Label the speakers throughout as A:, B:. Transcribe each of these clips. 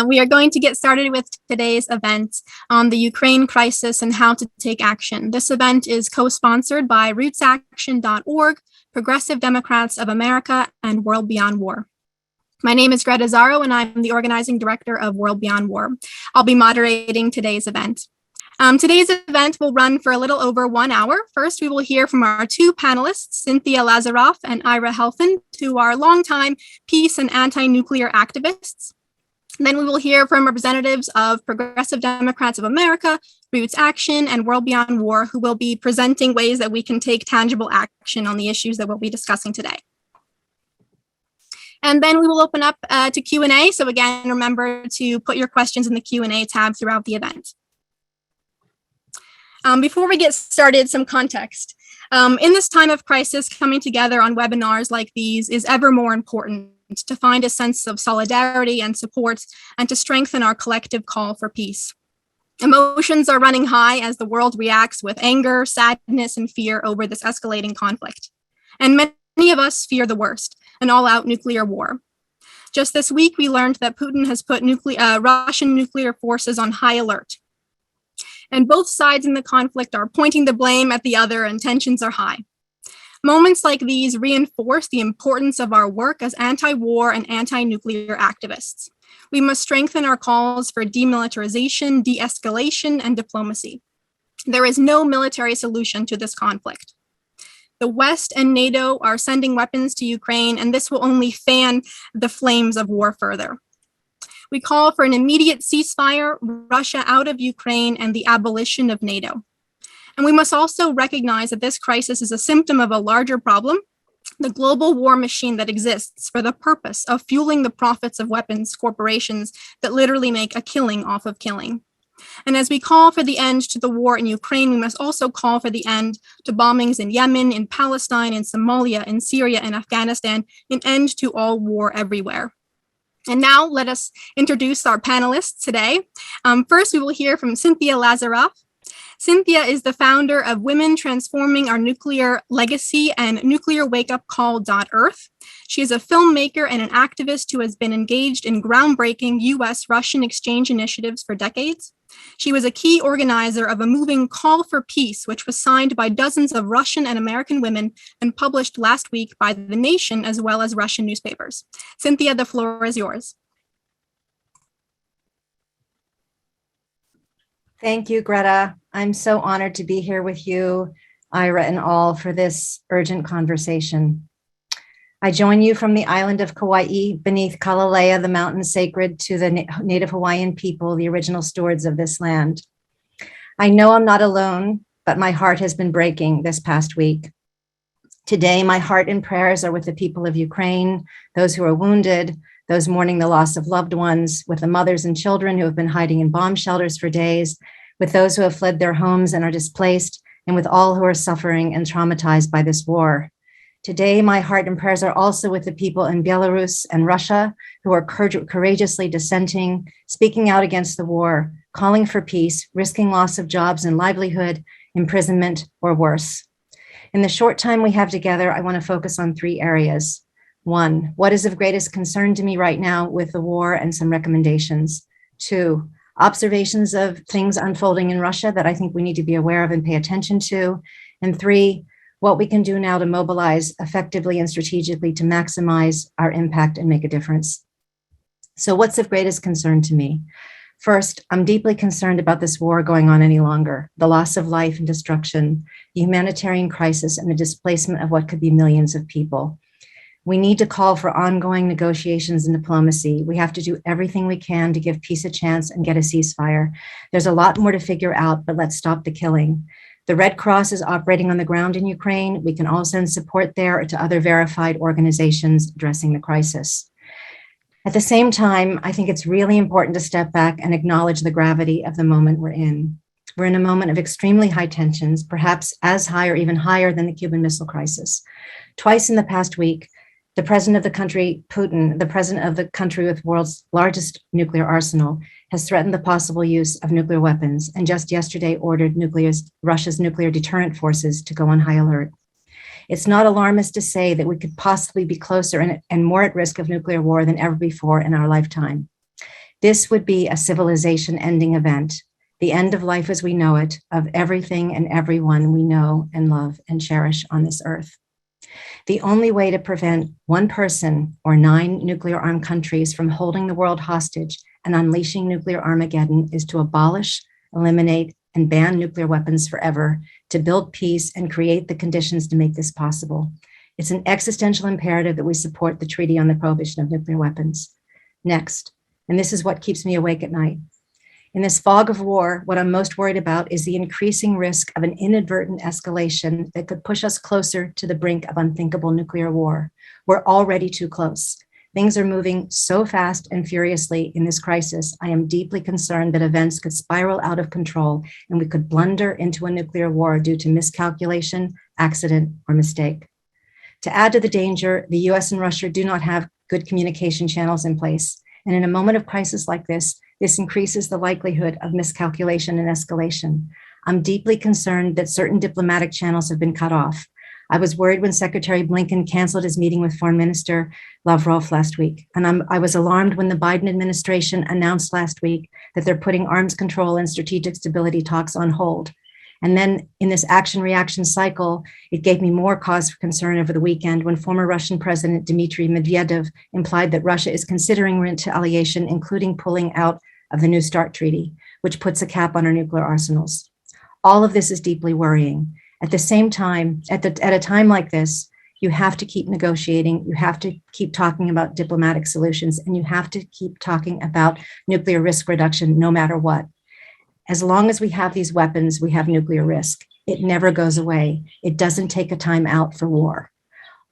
A: We are going to get started with today's event on the Ukraine crisis and how to take action. This event is co-sponsored by rootsaction.org, Progressive Democrats of America, and World Beyond War. My name is Greta Zaro, and I'm the organizing director of World Beyond War. I'll be moderating today's event. Today's event will run for a little over 1 hour. First, we will hear from our two panelists, Cynthia Lazaroff and Ira Helfand, who are longtime peace and anti-nuclear activists. Then we will hear from representatives of Progressive Democrats of America, Roots Action, and World Beyond War, who will be presenting ways that we can take tangible action on the issues that we'll be discussing today. And then we will open up to Q&A. So again, remember to put your questions in the Q&A tab throughout the event. Before we get started, some context. In this time of crisis, coming together on webinars like these is ever more important to find a sense of solidarity and support and to strengthen our collective call for peace. Emotions are running high as the world reacts with anger, sadness, and fear over this escalating conflict. And many of us fear the worst, an all-out nuclear war. Just this week, we learned that Putin has put Russian nuclear forces on high alert. And both sides in the conflict are pointing the blame at the other, and tensions are high. Moments like these reinforce the importance of our work as anti-war and anti-nuclear activists. We must strengthen our calls for demilitarization, de-escalation, and diplomacy. There is no military solution to this conflict. The West and NATO are sending weapons to Ukraine, and this will only fan the flames of war further. We call for an immediate ceasefire, Russia out of Ukraine, and the abolition of NATO. And we must also recognize that this crisis is a symptom of a larger problem, the global war machine that exists for the purpose of fueling the profits of weapons corporations that literally make a killing off of killing. And as we call for the end to the war in Ukraine, we must also call for the end to bombings in Yemen, in Palestine, in Somalia, in Syria, and Afghanistan, an end to all war everywhere. And now let us introduce our panelists today. First, we will hear from Cynthia Lazaroff. Cynthia is the founder of Women Transforming Our Nuclear Legacy and NuclearWakeUpCall.earth. She is a filmmaker and an activist who has been engaged in groundbreaking US-Russian exchange initiatives for decades. She was a key organizer of a moving call for peace, which was signed by dozens of Russian and American women and published last week by The Nation as well as Russian newspapers. Cynthia, the floor is yours.
B: Thank you, Greta. I'm so honored to be here with you, Ira and all, for this urgent conversation. I join you from the island of Kauai, beneath Kalalea, the mountain sacred to the Native Hawaiian people, the original stewards of this land. I know I'm not alone, but my heart has been breaking this past week. Today, my heart and prayers are with the people of Ukraine, those who are wounded, those mourning the loss of loved ones, with the mothers and children who have been hiding in bomb shelters for days, with those who have fled their homes and are displaced, and with all who are suffering and traumatized by this war. Today, my heart and prayers are also with the people in Belarus and Russia who are courageously dissenting, speaking out against the war, calling for peace, risking loss of jobs and livelihood, imprisonment, or worse. In the short time we have together, I want to focus on 3 areas. 1, what is of greatest concern to me right now with the war and some recommendations. 2, observations of things unfolding in Russia that I think we need to be aware of and pay attention to. And 3, what we can do now to mobilize effectively and strategically to maximize our impact and make a difference. So what's of greatest concern to me? First, I'm deeply concerned about this war going on any longer, the loss of life and destruction, the humanitarian crisis, and the displacement of what could be millions of people. We need to call for ongoing negotiations and diplomacy. We have to do everything we can to give peace a chance and get a ceasefire. There's a lot more to figure out, but let's stop the killing. The Red Cross is operating on the ground in Ukraine. We can all send support there to other verified organizations addressing the crisis. At the same time, I think it's really important to step back and acknowledge the gravity of the moment we're in. We're in a moment of extremely high tensions, perhaps as high or even higher than the Cuban Missile Crisis. Twice in the past week, the president of the country, Putin, the president of the country with the world's largest nuclear arsenal, has threatened the possible use of nuclear weapons, and just yesterday ordered Russia's nuclear deterrent forces to go on high alert. It's not alarmist to say that we could possibly be closer and more at risk of nuclear war than ever before in our lifetime. This would be a civilization-ending event, the end of life as we know it, of everything and everyone we know and love and cherish on this earth. The only way to prevent one person or 9 nuclear-armed countries from holding the world hostage and unleashing nuclear Armageddon is to abolish, eliminate, and ban nuclear weapons forever, to build peace and create the conditions to make this possible. It's an existential imperative that we support the Treaty on the Prohibition of Nuclear Weapons. Next, and this is what keeps me awake at night. In this fog of war, what I'm most worried about is the increasing risk of an inadvertent escalation that could push us closer to the brink of unthinkable nuclear war. We're already too close. Things are moving so fast and furiously in this crisis. I am deeply concerned that events could spiral out of control and we could blunder into a nuclear war due to miscalculation, accident, or mistake. To add to the danger, the US and Russia do not have good communication channels in place. And in a moment of crisis like this increases the likelihood of miscalculation and escalation. I'm deeply concerned that certain diplomatic channels have been cut off. I was worried when Secretary Blinken canceled his meeting with Foreign Minister Lavrov last week. And I was alarmed when the Biden administration announced last week that they're putting arms control and strategic stability talks on hold. And then in this action-reaction cycle, it gave me more cause for concern over the weekend when former Russian President Dmitry Medvedev implied that Russia is considering retaliation, including pulling out of the New START treaty, which puts a cap on our nuclear arsenals. All of this is deeply worrying. At the same time, at a time like this, you have to keep negotiating, you have to keep talking about diplomatic solutions, and you have to keep talking about nuclear risk reduction no matter what. As long as we have these weapons, we have nuclear risk. It never goes away. It doesn't take a time out for war.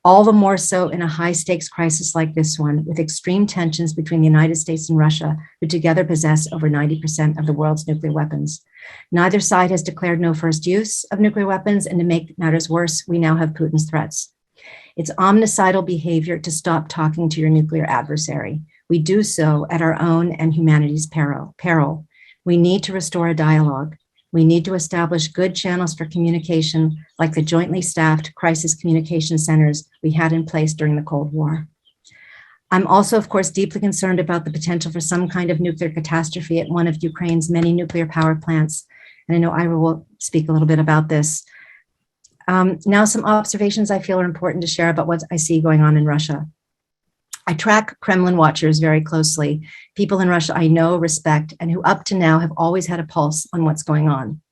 B: All the more so in a high stakes crisis like this one, with extreme tensions between the United States and Russia, who together possess over 90% of the world's nuclear weapons. Neither side has declared no first use of nuclear weapons, and to make matters worse, we now have Putin's threats. It's omnicidal behavior to stop talking to your nuclear adversary. We do so at our own and humanity's peril. We need to restore a dialogue. We need to establish good channels for communication, like the jointly staffed crisis communication centers we had in place during the Cold War. I'm also, of course, deeply concerned about the potential for some kind of nuclear catastrophe at one of Ukraine's many nuclear power plants. And I know Ira will speak a little bit about this. Now, some observations I feel are important to share about what I see going on in Russia. I track Kremlin watchers very closely, people in Russia I know, respect, and who up to now have always had a pulse on what's going on.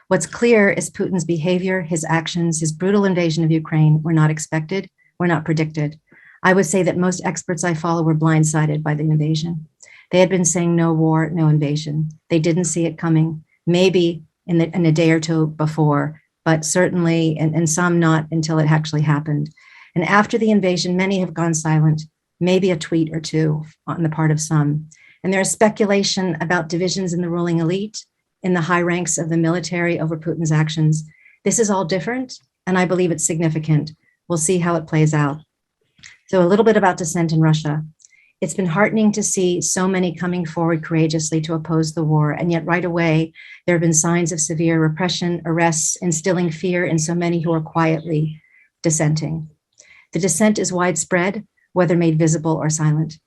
B: What's clear is Putin's behavior, his actions, his brutal invasion of Ukraine were not expected, were not predicted. I would say that most experts I follow were blindsided by the invasion. They had been saying no war, no invasion. They didn't see it coming, maybe in a day or two before, but certainly, and some not until it actually happened. And after the invasion, many have gone silent, maybe a tweet or two on the part of some. And there is speculation about divisions in the ruling elite, in the high ranks of the military over Putin's actions. This is all different, and I believe it's significant. We'll see how it plays out. So a little bit about dissent in Russia. It's been heartening to see so many coming forward courageously to oppose the war, and yet right away, there have been signs of severe repression, arrests, instilling fear in so many who are quietly dissenting. The dissent is widespread, whether made visible or silent.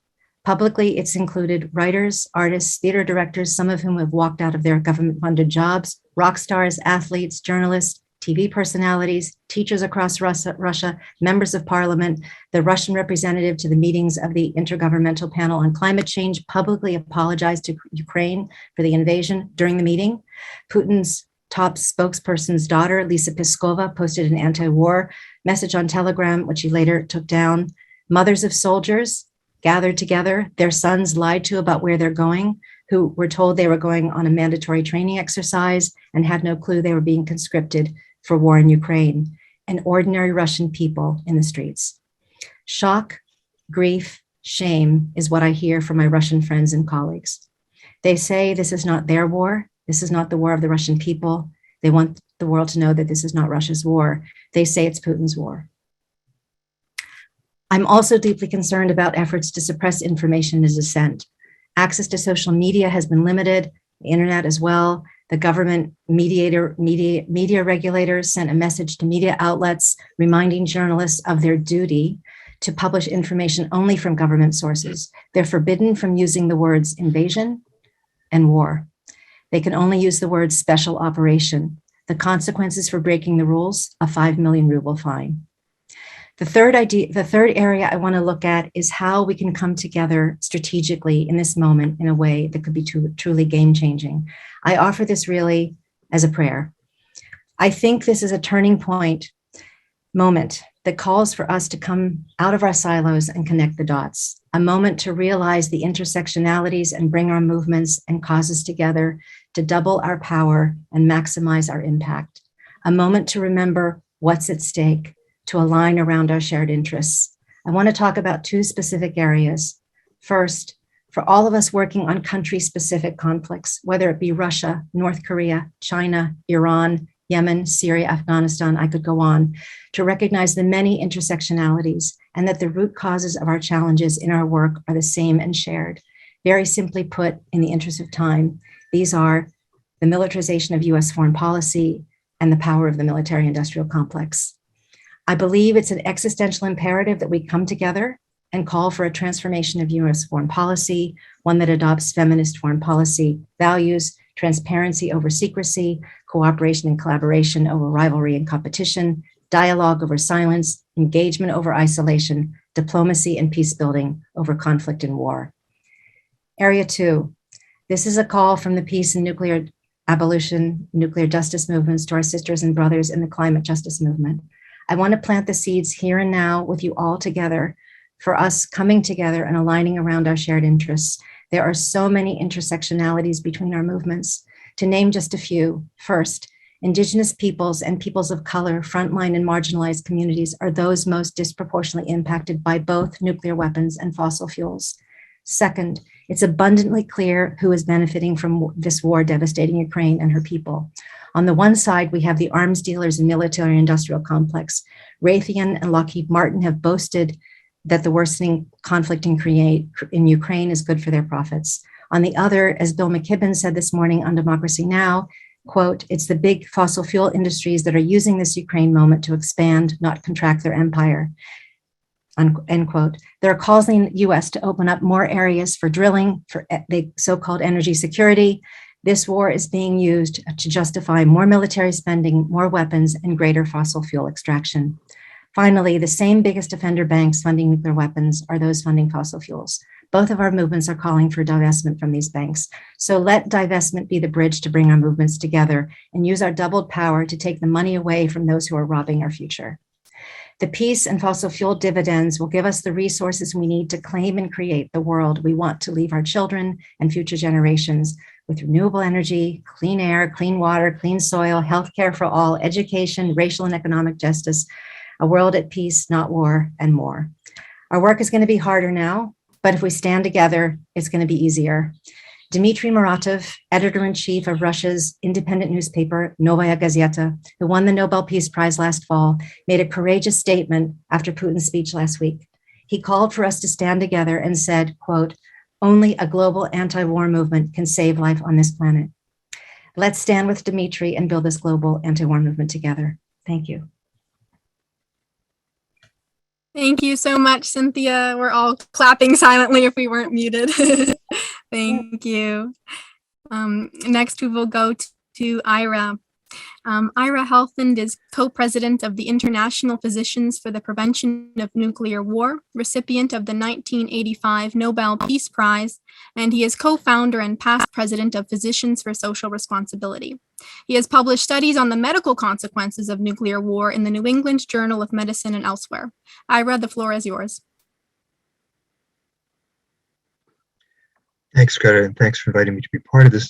B: Publicly, it's included writers, artists, theater directors, some of whom have walked out of their government-funded jobs, rock stars, athletes, journalists, TV personalities, teachers across Russia, members of parliament. The Russian representative to the meetings of the Intergovernmental Panel on Climate Change publicly apologized to Ukraine for the invasion during the meeting. Putin's top spokesperson's daughter, Lisa Peskova, posted an anti-war message on Telegram, which she later took down. Mothers of soldiers gathered together, their sons lied to about where they're going, who were told they were going on a mandatory training exercise and had no clue they were being conscripted for war in Ukraine, and ordinary Russian people in the streets. Shock, grief, shame is what I hear from my Russian friends and colleagues. They say this is not their war. This is not the war of the Russian people. They want the world to know that this is not Russia's war. They say it's Putin's war. I'm also deeply concerned about efforts to suppress information and dissent. Access to social media has been limited, the internet as well. The government media regulators sent a message to media outlets reminding journalists of their duty to publish information only from government sources. They're forbidden from using the words invasion and war. They can only use the word special operation. The consequences for breaking the rules, a 5 million ruble fine. The third area I want to look at is how we can come together strategically in this moment in a way that could be truly game-changing. I offer this really as a prayer. I think this is a turning point moment that calls for us to come out of our silos and connect the dots, a moment to realize the intersectionalities and bring our movements and causes together to double our power and maximize our impact, a moment to remember what's at stake, to align around our shared interests. I want to talk about two specific areas. First, for all of us working on country-specific conflicts, whether it be Russia, North Korea, China, Iran, Yemen, Syria, Afghanistan, I could go on, to recognize the many intersectionalities and that the root causes of our challenges in our work are the same and shared. Very simply put, in the interest of time, these are the militarization of US foreign policy and the power of the military-industrial complex. I believe it's an existential imperative that we come together and call for a transformation of US foreign policy, one that adopts feminist foreign policy values, transparency over secrecy, cooperation and collaboration over rivalry and competition, dialogue over silence, engagement over isolation, diplomacy and peace building over conflict and war. Area 2, this is a call from the peace and nuclear abolition, nuclear justice movements to our sisters and brothers in the climate justice movement. I want to plant the seeds here and now with you all together for us coming together and aligning around our shared interests. There are so many intersectionalities between our movements. To name just a few, first, Indigenous peoples and peoples of color, frontline and marginalized communities are those most disproportionately impacted by both nuclear weapons and fossil fuels. Second, it's abundantly clear who is benefiting from this war devastating Ukraine and her people. On the one side, we have the arms dealers and military-industrial complex. Raytheon and Lockheed Martin have boasted that the worsening conflict in Ukraine is good for their profits. On the other, as Bill McKibben said this morning on Democracy Now!, quote, it's the big fossil fuel industries that are using this Ukraine moment to expand, not contract their empire, end quote. There are calls in the US to open up more areas for drilling, for the so-called energy security. This war is being used to justify more military spending, more weapons, and greater fossil fuel extraction. Finally, the same biggest offender banks funding nuclear weapons are those funding fossil fuels. Both of our movements are calling for divestment from these banks. So let divestment be the bridge to bring our movements together and use our doubled power to take the money away from those who are robbing our future. The peace and fossil fuel dividends will give us the resources we need to claim and create the world we want to leave our children and future generations with renewable energy, clean air, clean water, clean soil, healthcare for all, education, racial and economic justice, a world at peace, not war, and more. Our work is going to be harder now, but if we stand together, it's going to be easier. Dmitry Muratov, editor-in-chief of Russia's independent newspaper, Novaya Gazeta, who won the Nobel Peace Prize last fall, made a courageous statement after Putin's speech last week. He called for us to stand together and said, quote, only a global anti-war movement can save life on this planet. Let's stand with Dmitry and build this global anti-war movement together. Thank you.
A: Thank you so much, Cynthia. We're all clapping silently if we weren't muted. Thank you. Next, we will go to Ira. Ira Helfand is co-president of the International Physicians for the Prevention of Nuclear War, recipient of the 1985 Nobel Peace Prize, and he is co-founder and past president of Physicians for Social Responsibility. He has published studies on the medical consequences of nuclear war in the New England Journal of Medicine and elsewhere. Ira, the floor is yours.
C: Thanks, Greta, and thanks for inviting me to be part of this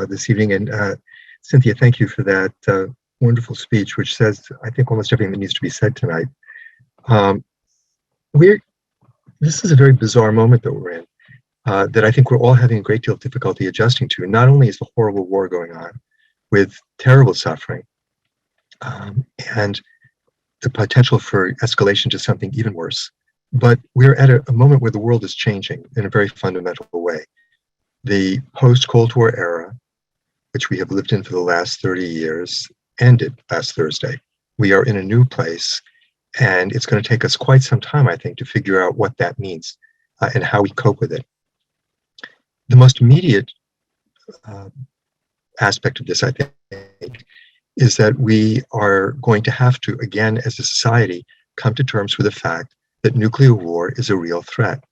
C: this evening. And Cynthia, thank you for that wonderful speech, which says, I think, almost everything that needs to be said tonight. This is a very bizarre moment that we're in, that I think we're all having a great deal of difficulty adjusting to. Not only is the horrible war going on with terrible suffering and the potential for escalation to something even worse, but we're at a moment where the world is changing in a very fundamental way. The post-Cold War era, which we have lived in for the last 30 years, ended last Thursday. We are in a new place, And it's going to take us quite some time, I think, to figure out what that means and how we cope with it. The most immediate aspect of this, I think, is that we are going to have to, again, as a society, come to terms with the fact that nuclear war is a real threat.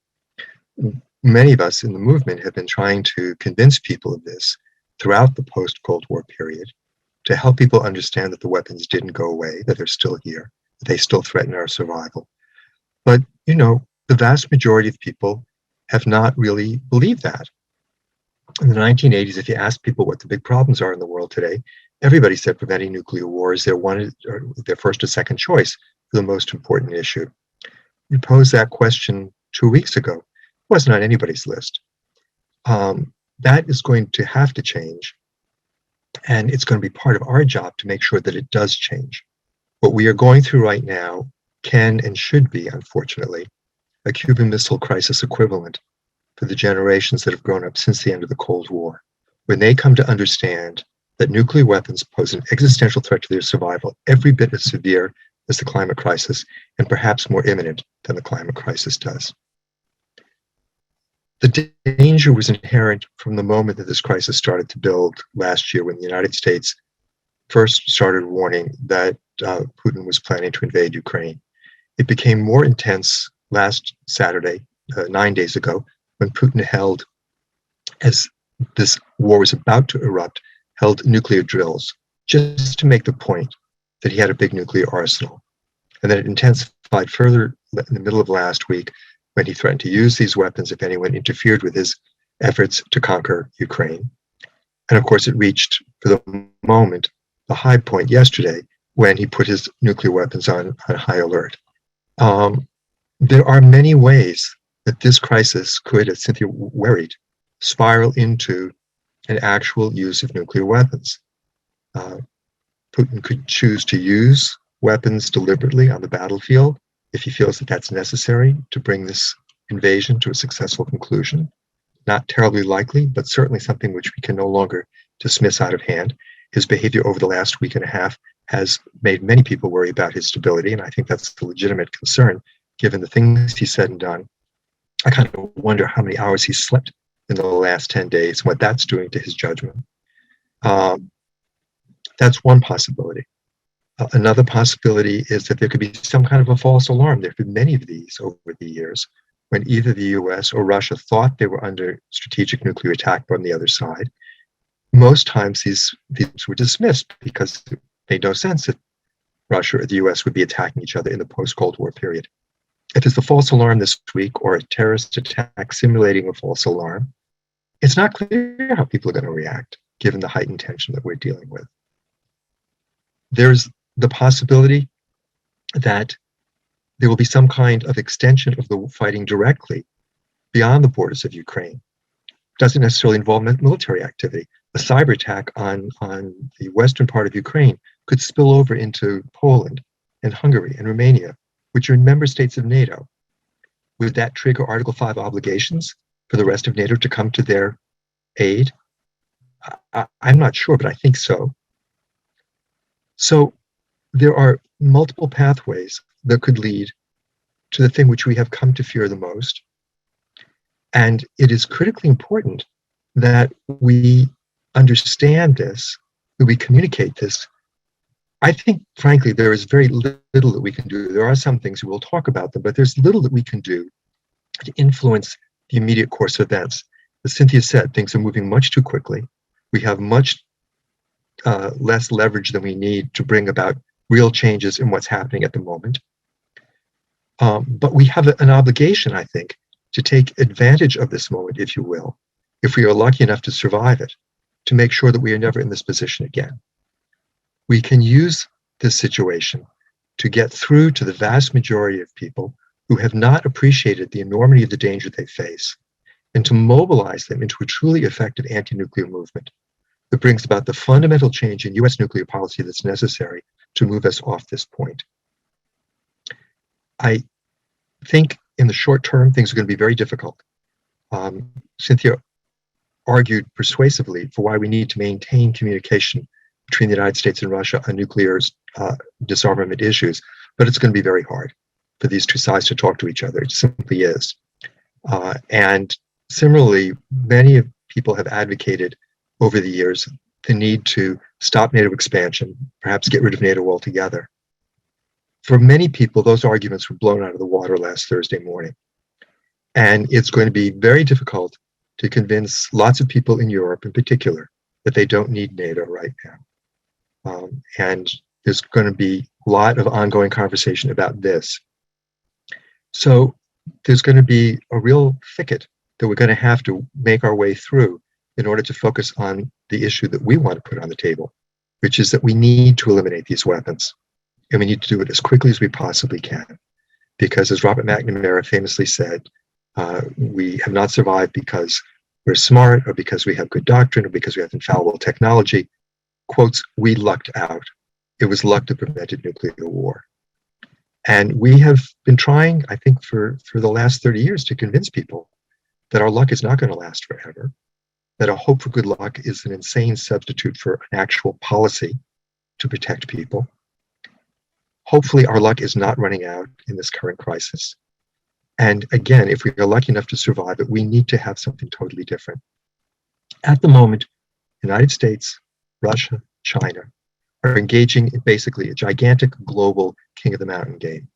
C: Many of us in the movement have been trying to convince people of this throughout the post-Cold War period, to help people understand that the weapons didn't go away, that they're still here, that they still threaten our survival. But, you know, the vast majority of people have not really believed that. In the 1980s, if you ask people what the big problems are in the world today, everybody said preventing nuclear war is their first or second choice for the most important issue. You posed that question 2 weeks ago. It wasn't on anybody's list. That is going to have to change. And it's going to be part of our job to make sure that it does change. What we are going through right now can and should be, unfortunately, a Cuban Missile Crisis equivalent for the generations that have grown up since the end of the Cold War, when they come to understand that nuclear weapons pose an existential threat to their survival, every bit as severe as the climate crisis, and perhaps more imminent than the climate crisis does. The danger was inherent from the moment that this crisis started to build last year, when the United States first started warning that Putin was planning to invade Ukraine. It became more intense last Saturday, 9 days ago, when Putin held, as this war was about to erupt, held nuclear drills, just to make the point that he had a big nuclear arsenal. And then it intensified further in the middle of last week, when he threatened to use these weapons if anyone interfered with his efforts to conquer Ukraine. And of course, it reached, for the moment, the high point yesterday, when he put his nuclear weapons on high alert. There are many ways that this crisis could, as Cynthia worried, spiral into an actual use of nuclear weapons. Putin could choose to use weapons deliberately on the battlefield if he feels that that's necessary to bring this invasion to a successful conclusion. Not terribly likely, but certainly something which we can no longer dismiss out of hand. His behavior over the last week and a half has made many people worry about his stability, and I think that's a legitimate concern, given the things he said and done. I kind of wonder how many hours he slept in the last 10 days, what that's doing to his judgment. That's one possibility. Another possibility is that there could be some kind of a false alarm. There have been many of these over the years, when either the US or Russia thought they were under strategic nuclear attack from the other side. Most times these were dismissed because it made no sense that Russia or the US would be attacking each other in the post-Cold War period. If there's a false alarm this week, or a terrorist attack simulating a false alarm, it's not clear how people are going to react, given the heightened tension that we're dealing with. There's the possibility that there will be some kind of extension of the fighting directly beyond the borders of Ukraine. Doesn't necessarily involve military activity. A cyber attack on the western part of Ukraine could spill over into Poland and Hungary and Romania, which are member states of NATO. Would that trigger Article 5 obligations for the rest of NATO to come to their aid? I'm not sure, but I think so. So there are multiple pathways that could lead to the thing which we have come to fear the most. And it is critically important that we understand this, that we communicate this. I think, frankly, there is very little that we can do. There are some things, we'll talk about them, but there's little that we can do to influence the immediate course of events. As Cynthia said, things are moving much too quickly. We have much less leverage than we need to bring about real changes in what's happening at the moment. But we have an obligation, I think, to take advantage of this moment, if you will, if we are lucky enough to survive it, to make sure that we are never in this position again. We can use this situation to get through to the vast majority of people who have not appreciated the enormity of the danger they face, and to mobilize them into a truly effective anti-nuclear movement that brings about the fundamental change in US nuclear policy that's necessary to move us off this point. I think in the short term, things are going to be very difficult. Cynthia argued persuasively for why we need to maintain communication between the United States and Russia on nuclear disarmament issues. but it's going to be very hard for these two sides to talk to each other. It simply is. And similarly, many people have advocated over the years the need to stop NATO expansion, perhaps get rid of NATO altogether. For many people, those arguments were blown out of the water last Thursday morning. And it's going to be very difficult to convince lots of people in Europe in particular that they don't need NATO right now. And there's going to be a lot of ongoing conversation about this. So there's going to be a real thicket that we're going to have to make our way through in order to focus on the issue that we want to put on the table, which is that we need to eliminate these weapons. And we need to do it as quickly as we possibly can. Because as Robert McNamara famously said, we have not survived because we're smart or because we have good doctrine or because we have infallible technology. Quotes, we lucked out. It was luck that prevented nuclear war. And we have been trying, I think, for the last 30 years to convince people that our luck is not going to last forever, that a hope for good luck is an insane substitute for an actual policy to protect people. Hopefully our luck is not running out in this current crisis. And again, if we are lucky enough to survive it, we need to have something totally different. At the moment, the United States, Russia, China are engaging in basically a gigantic global king of the mountain game.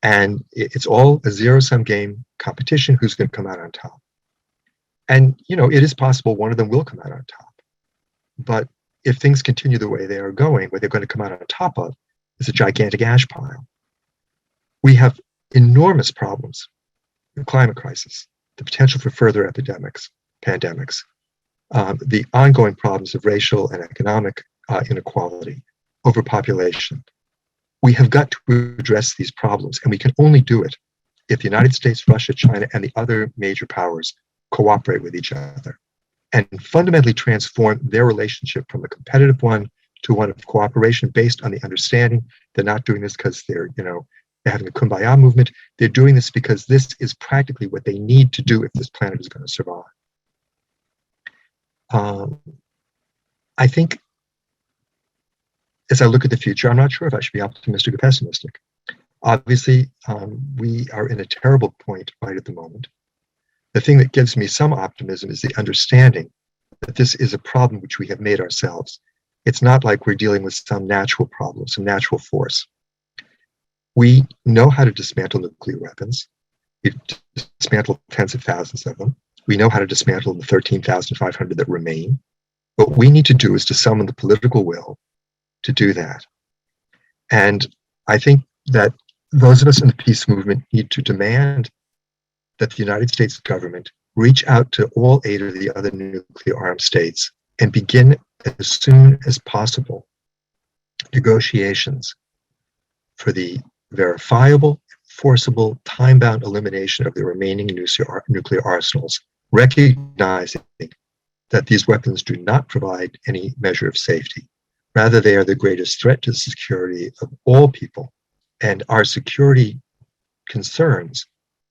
C: And it's all a zero-sum game competition, who's going to come out on top. And, you know, it is possible one of them will come out on top. But if things continue the way they are going, what they're going to come out on top of is a gigantic ash pile. We have enormous problems, the climate crisis, the potential for further epidemics, pandemics, the ongoing problems of racial and economic inequality, overpopulation. We have got to address these problems, and we can only do it if the United States, Russia, China, and the other major powers cooperate with each other and fundamentally transform their relationship from a competitive one to one of cooperation based on the understanding they're not doing this because they're having a kumbaya movement. They're doing this because this is practically what they need to do if this planet is going to survive. I think as I look at the future, I'm not sure if I should be optimistic or pessimistic. Obviously, we are in a terrible point right at the moment. The thing that gives me some optimism is the understanding that this is a problem which we have made ourselves. It's not like we're dealing with some natural problem, some natural force. We know how to dismantle nuclear weapons. We've dismantled tens of thousands of them. We know how to dismantle the 13,500 that remain. What we need to do is to summon the political will to do that. And I think that those of us in the peace movement need to demand that the United States government reach out to all 8 of the other nuclear armed states and begin as soon as possible negotiations for the verifiable, forcible, time-bound elimination of the remaining nuclear arsenals, recognizing that these weapons do not provide any measure of safety. Rather, they are the greatest threat to the security of all people. And our security concerns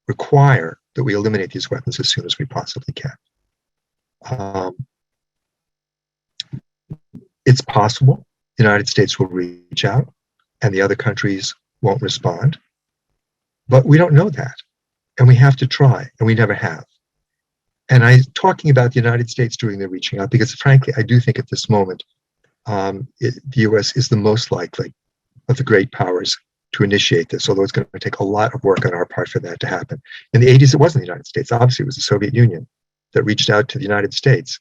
C: require that we eliminate these weapons as soon as we possibly can. It's possible the United States will reach out and the other countries won't respond, but we don't know that. And we have to try, and we never have. And I'm talking about the United States doing the reaching out because, frankly, I do think at this moment, the US is the most likely of the great powers to initiate this, although it's going to take a lot of work on our part for that to happen. In the 80s, it wasn't the United States. Obviously, it was the Soviet Union that reached out to the United States.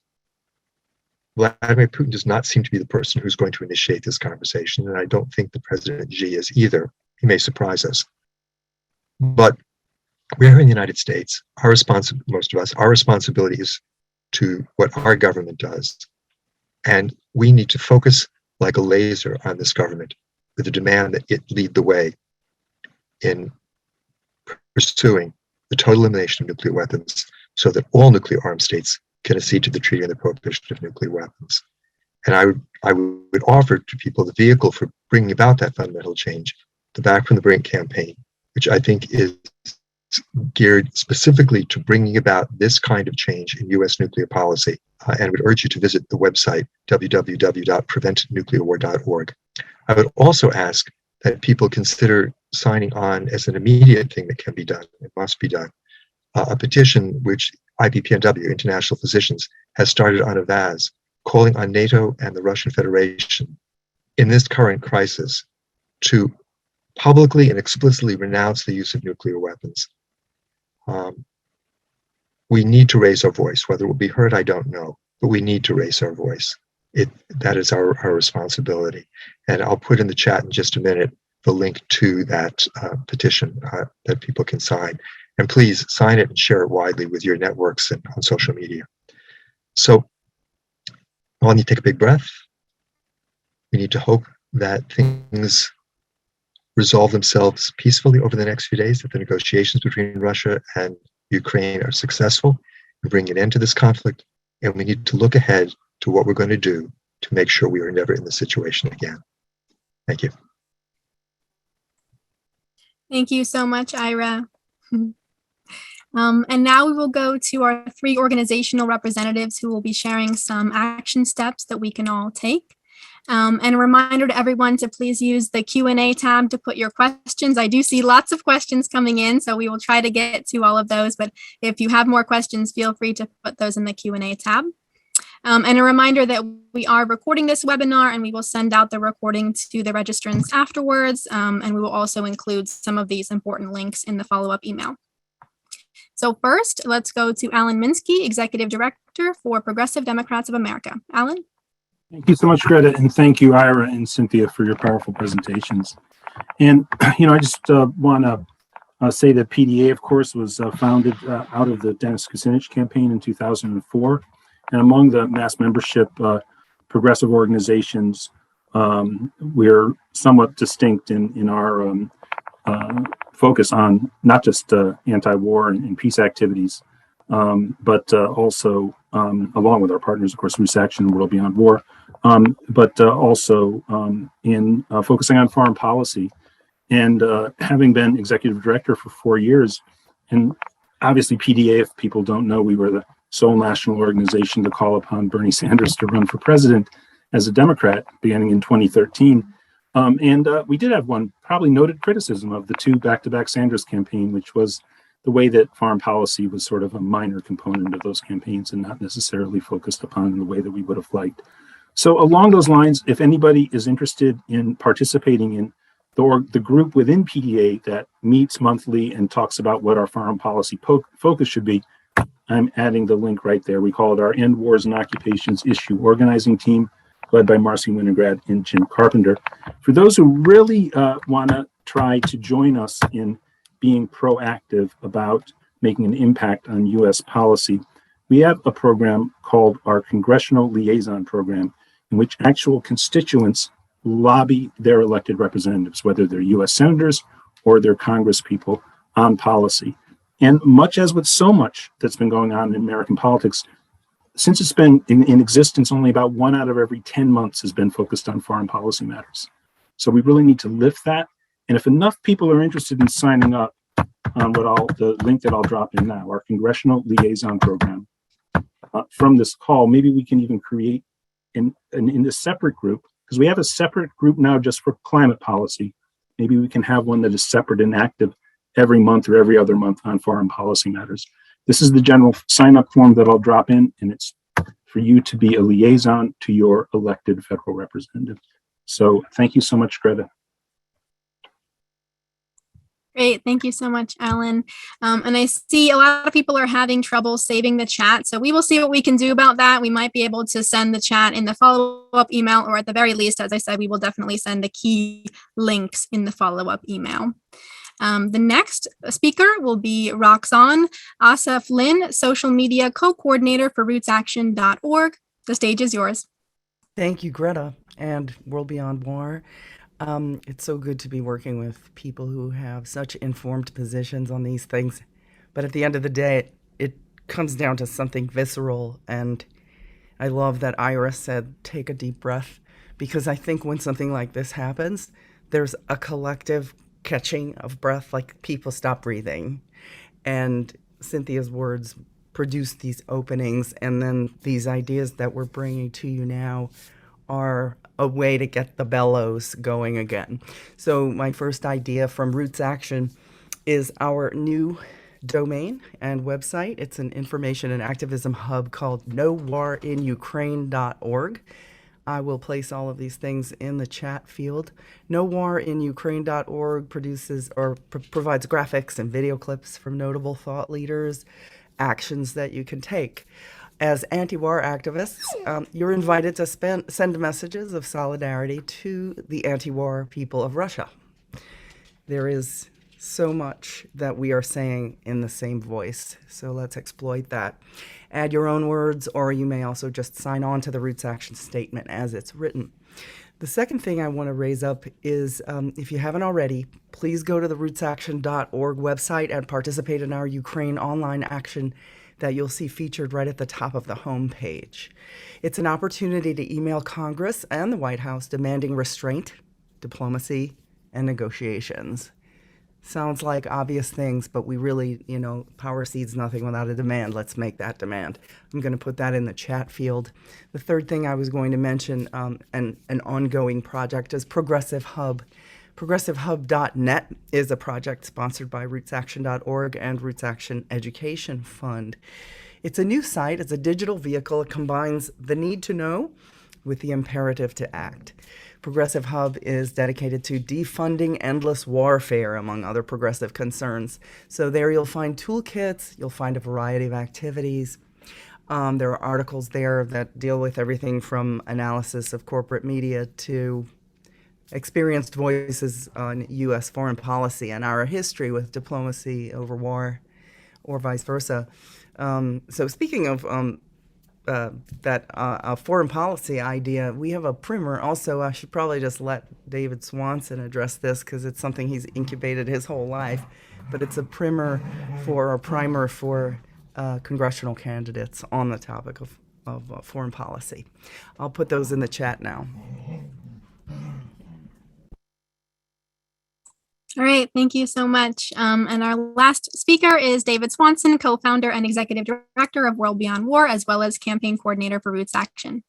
C: Vladimir Putin does not seem to be the person who's going to initiate this conversation, and I don't think the President Xi is either. He may surprise us. But we're here in the United States. Most of us, our responsibility is to what our government does. And we need to focus like a laser on this government with the demand that it lead the way in pursuing the total elimination of nuclear weapons so that all nuclear armed states can accede to the Treaty on the Prohibition of Nuclear Weapons. And I would offer to people the vehicle for bringing about that fundamental change, the Back from the Brink campaign, which I think is geared specifically to bringing about this kind of change in U.S. nuclear policy. And would urge you to visit the website, www.preventnuclearwar.org. I would also ask that people consider signing on as an immediate thing that can be done. It must be done. A petition which IPPNW, International Physicians, has started on Avaz, calling on NATO and the Russian Federation in this current crisis to publicly and explicitly renounce the use of nuclear weapons. We need to raise our voice. Whether it will be heard, I don't know, but we need to raise our voice. That is our responsibility. And I'll put in the chat in just a minute the link to that petition that people can sign. And please sign it and share it widely with your networks and on social media. So I want you to take a big breath. We need to hope that things resolve themselves peacefully over the next few days, that the negotiations between Russia and Ukraine are successful and bring an end to this conflict. And we need to look ahead to what we're going to do to make sure we are never in this situation again. Thank you.
A: Thank you so much, Ira. And now we will go to our 3 organizational representatives who will be sharing some action steps that we can all take. And a reminder to everyone to please use the Q&A tab to put your questions. I do see lots of questions coming in, so we will try to get to all of those. But if you have more questions, feel free to put those in the Q&A tab. And a reminder that we are recording this webinar, and we will send out the recording to the registrants afterwards. And we will also include some of these important links in the follow-up email. So first, let's go to Alan Minsky, Executive Director for Progressive Democrats of America. Alan?
D: Thank you so much, Greta, and thank you, Ira and Cynthia, for your powerful presentations. And, I just want to say that PDA, of course, was founded out of the Dennis Kucinich campaign in 2004. And among the mass membership progressive organizations, we're somewhat distinct in our focus on not just anti-war and peace activities, but also, along with our partners, of course, Role of Sanctions and World Beyond War, but also in focusing on foreign policy. And having been executive director for 4 years, and obviously PDA, if people don't know, we were the sole national organization to call upon Bernie Sanders to run for president as a Democrat beginning in 2013. And we did have one probably noted criticism of the 2 back-to-back Sanders campaign, which was the way that foreign policy was sort of a minor component of those campaigns and not necessarily focused upon in the way that we would have liked. So along those lines, if anybody is interested in participating in the group within PDA that meets monthly and talks about what our foreign policy focus should be, I'm adding the link right there. We call it our End Wars and Occupations Issue Organizing Team, led by Marcy Winograd and Jim Carpenter. For those who really want to try to join us in being proactive about making an impact on U.S. policy, we have a program called our Congressional Liaison Program, in which actual constituents lobby their elected representatives, whether they're U.S. senators or they're Congress people, on policy. And much as with so much that's been going on in American politics, since it's been in existence, only about 1 out of every 10 months has been focused on foreign policy matters. So we really need to lift that. And if enough people are interested in signing up on the link that I'll drop in now, our Congressional Liaison Program, from this call, maybe we can even create in a separate group, because we have a separate group now just for climate policy. Maybe we can have one that is separate and active every month or every other month on foreign policy matters. This is the general sign-up form that I'll drop in, and it's for you to be a liaison to your elected federal representative. So thank you so much, Greta.
A: Great. Thank you so much, Alan. And I see a lot of people are having trouble saving the chat. So we will see what we can do about that. We might be able to send the chat in the follow-up email, or at the very least, as I said, we will definitely send the key links in the follow-up email. The next speaker will be Roxanne Asaf Lin, social media co-coordinator for rootsaction.org. The stage is yours.
E: Thank you, Greta and World Beyond War. It's so good to be working with people who have such informed positions on these things. But at the end of the day, it comes down to something visceral. And I love that Ira said, take a deep breath, because I think when something like this happens, there's a collective catching of breath, like people stop breathing. And Cynthia's words produce these openings, and then these ideas that we're bringing to you now are a way to get the bellows going again. So my first idea from Roots Action is our new domain and website. It's an information and activism hub called nowarinUkraine.org. I will place all of these things in the chat field. NowarinUkraine.org produces or provides graphics and video clips from notable thought leaders, actions that you can take. As anti-war activists, you're invited to send messages of solidarity to the anti-war people of Russia. There is so much that we are saying in the same voice, so let's exploit that. Add your own words, or you may also just sign on to the Roots Action statement as it's written. The second thing I want to raise up is, if you haven't already, please go to the rootsaction.org website and participate in our Ukraine online action that you'll see featured right at the top of the home page. It's an opportunity to email Congress and the White House demanding restraint, diplomacy, and negotiations. Sounds like obvious things, but we really, power seeds nothing without a demand. Let's make that demand. I'm going to put that in the chat field. The third thing I was going to mention, an ongoing project, is Progressive Hub. ProgressiveHub.net is a project sponsored by RootsAction.org and Roots Action Education Fund. It's a new site. It's a digital vehicle. It combines the need to know with the imperative to act. Progressive Hub is dedicated to defunding endless warfare, among other progressive concerns. So there you'll find toolkits, you'll find a variety of activities. There are articles there that deal with everything from analysis of corporate media to experienced voices on U.S. foreign policy and our history with diplomacy over war, or vice versa. So speaking of that foreign policy idea, we have a primer. Also, I should probably just let David Swanson address this because it's something he's incubated his whole life. But it's a primer for congressional candidates on the topic of foreign policy. I'll put those in the chat now.
A: All right, thank you so much. And our last speaker is David Swanson, co-founder and executive director of World Beyond War, as well as campaign coordinator for Roots Action.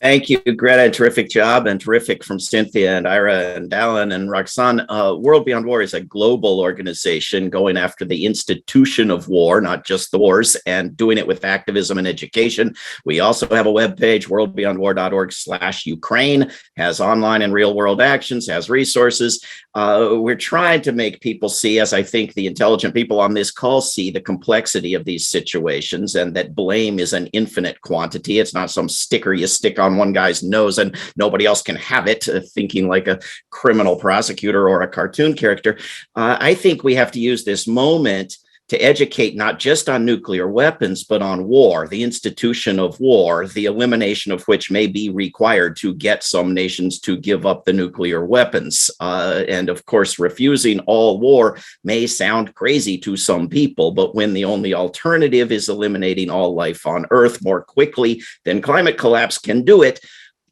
F: Thank you, Greta. Terrific job, and terrific from Cynthia and Ira and Dallin and Roxanne. World Beyond War is a global organization going after the institution of war, not just the wars, and doing it with activism and education. We also have a webpage, worldbeyondwar.org/Ukraine, has online and real world actions, has resources. We're trying to make people see, as I think the intelligent people on this call see, the complexity of these situations, and that blame is an infinite quantity. It's not some sticker you stick on one guy's nose and nobody else can have it, thinking like a criminal prosecutor or a cartoon character. I think we have to use this moment to educate not just on nuclear weapons, but on war, the institution of war, the elimination of which may be required to get some nations to give up the nuclear weapons. And of course, refusing all war may sound crazy to some people, but when the only alternative is eliminating all life on Earth more quickly than climate collapse can do it,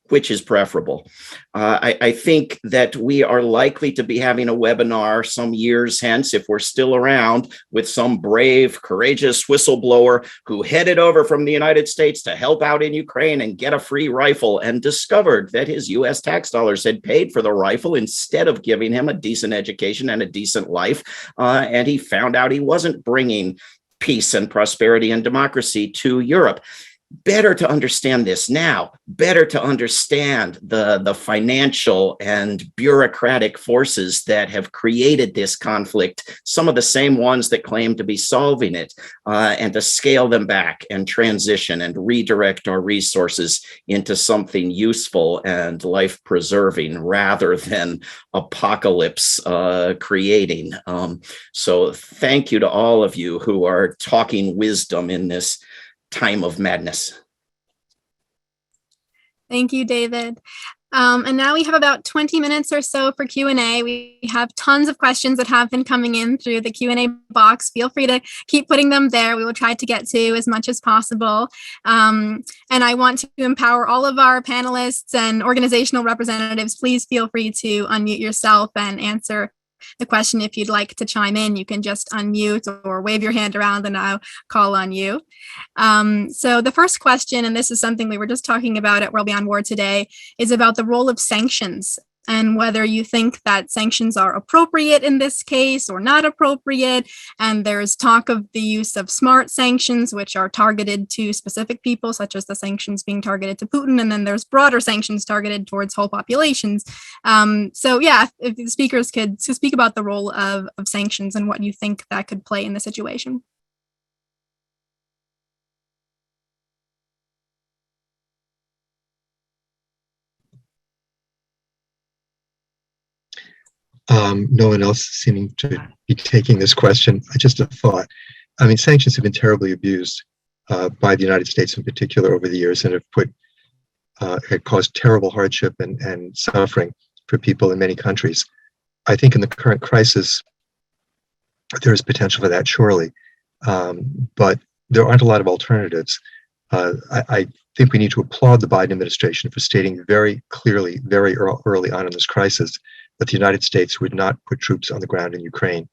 F: which is preferable? I think that we are likely to be having a webinar some years hence, if we're still around, with some brave, courageous whistleblower who headed over from the United States to help out in Ukraine and get a free rifle, and discovered that his US tax dollars had paid for the rifle instead of giving him a decent education and a decent life. And he found out he wasn't bringing peace and prosperity and democracy to Europe. Better to understand this now, better to understand the financial and bureaucratic forces that have created this conflict, some of the same ones that claim to be solving it, and to scale them back and transition and redirect our resources into something useful and life-preserving rather than apocalypse creating. So thank you to all of you who are talking wisdom in this time of madness.
A: Thank you, David. And now we have about 20 minutes or so for Q&A. We have tons of questions that have been coming in through the Q&A box. Feel free to keep putting them there. We will try to get to as much as possible. And I want to empower all of our panelists and organizational representatives. Please feel free to unmute yourself and answer the question. If you'd like to chime in, you can just unmute or wave your hand around and I'll call on you. So the first question, and this is something we were just talking about at World Beyond War today, is about the role of sanctions and whether you think that sanctions are appropriate in this case or not appropriate. And there's talk of the use of smart sanctions, which are targeted to specific people, such as the sanctions being targeted to Putin. And then there's broader sanctions targeted towards whole populations. So yeah, if the speakers could speak about the role of sanctions and what you think that could play in the situation.
C: No one else seeming to be taking this question. I just a thought. I mean, sanctions have been terribly abused by the United States in particular over the years, and had caused terrible hardship and suffering for people in many countries. I think in the current crisis, there is potential for that, surely, but there aren't a lot of alternatives. I think we need to applaud the Biden administration for stating very clearly, very early on in this crisis, that the United States would not put troops on the ground in Ukraine.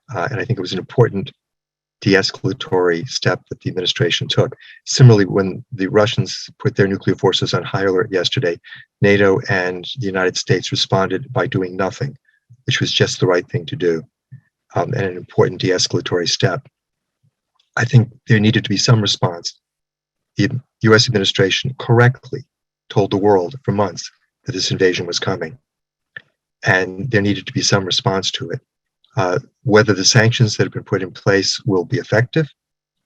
C: And I think it was an important de-escalatory step that the administration took. Similarly, when the Russians put their nuclear forces on high alert yesterday, NATO and the United States responded by doing nothing, which was just the right thing to do, and an important de-escalatory step. I think there needed to be some response. The US administration correctly told the world for months that this invasion was coming, and there needed to be some response to it. Whether the sanctions that have been put in place will be effective,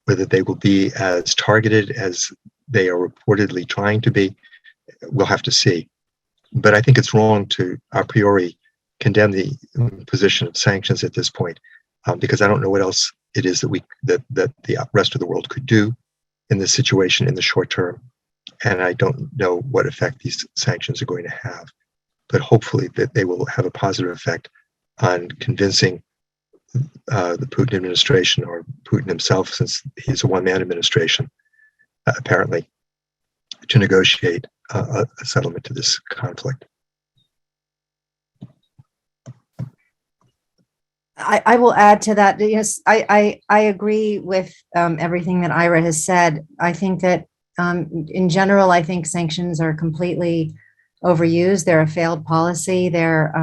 C: whether they will be as targeted as they are reportedly trying to be, we'll have to see. But I think it's wrong to a priori condemn the position of sanctions at this point, because I don't know what else it is that the rest of the world could do in this situation in the short term, and I don't know what effect these sanctions are going to have. But hopefully that they will have a positive effect on convincing the Putin administration, or Putin himself, since he's a one-man administration, apparently, to negotiate a settlement to this conflict.
B: I will add to that. Yes, I agree with everything that Ira has said. I think that in general, I think sanctions are completely overused. They're a failed policy. They're,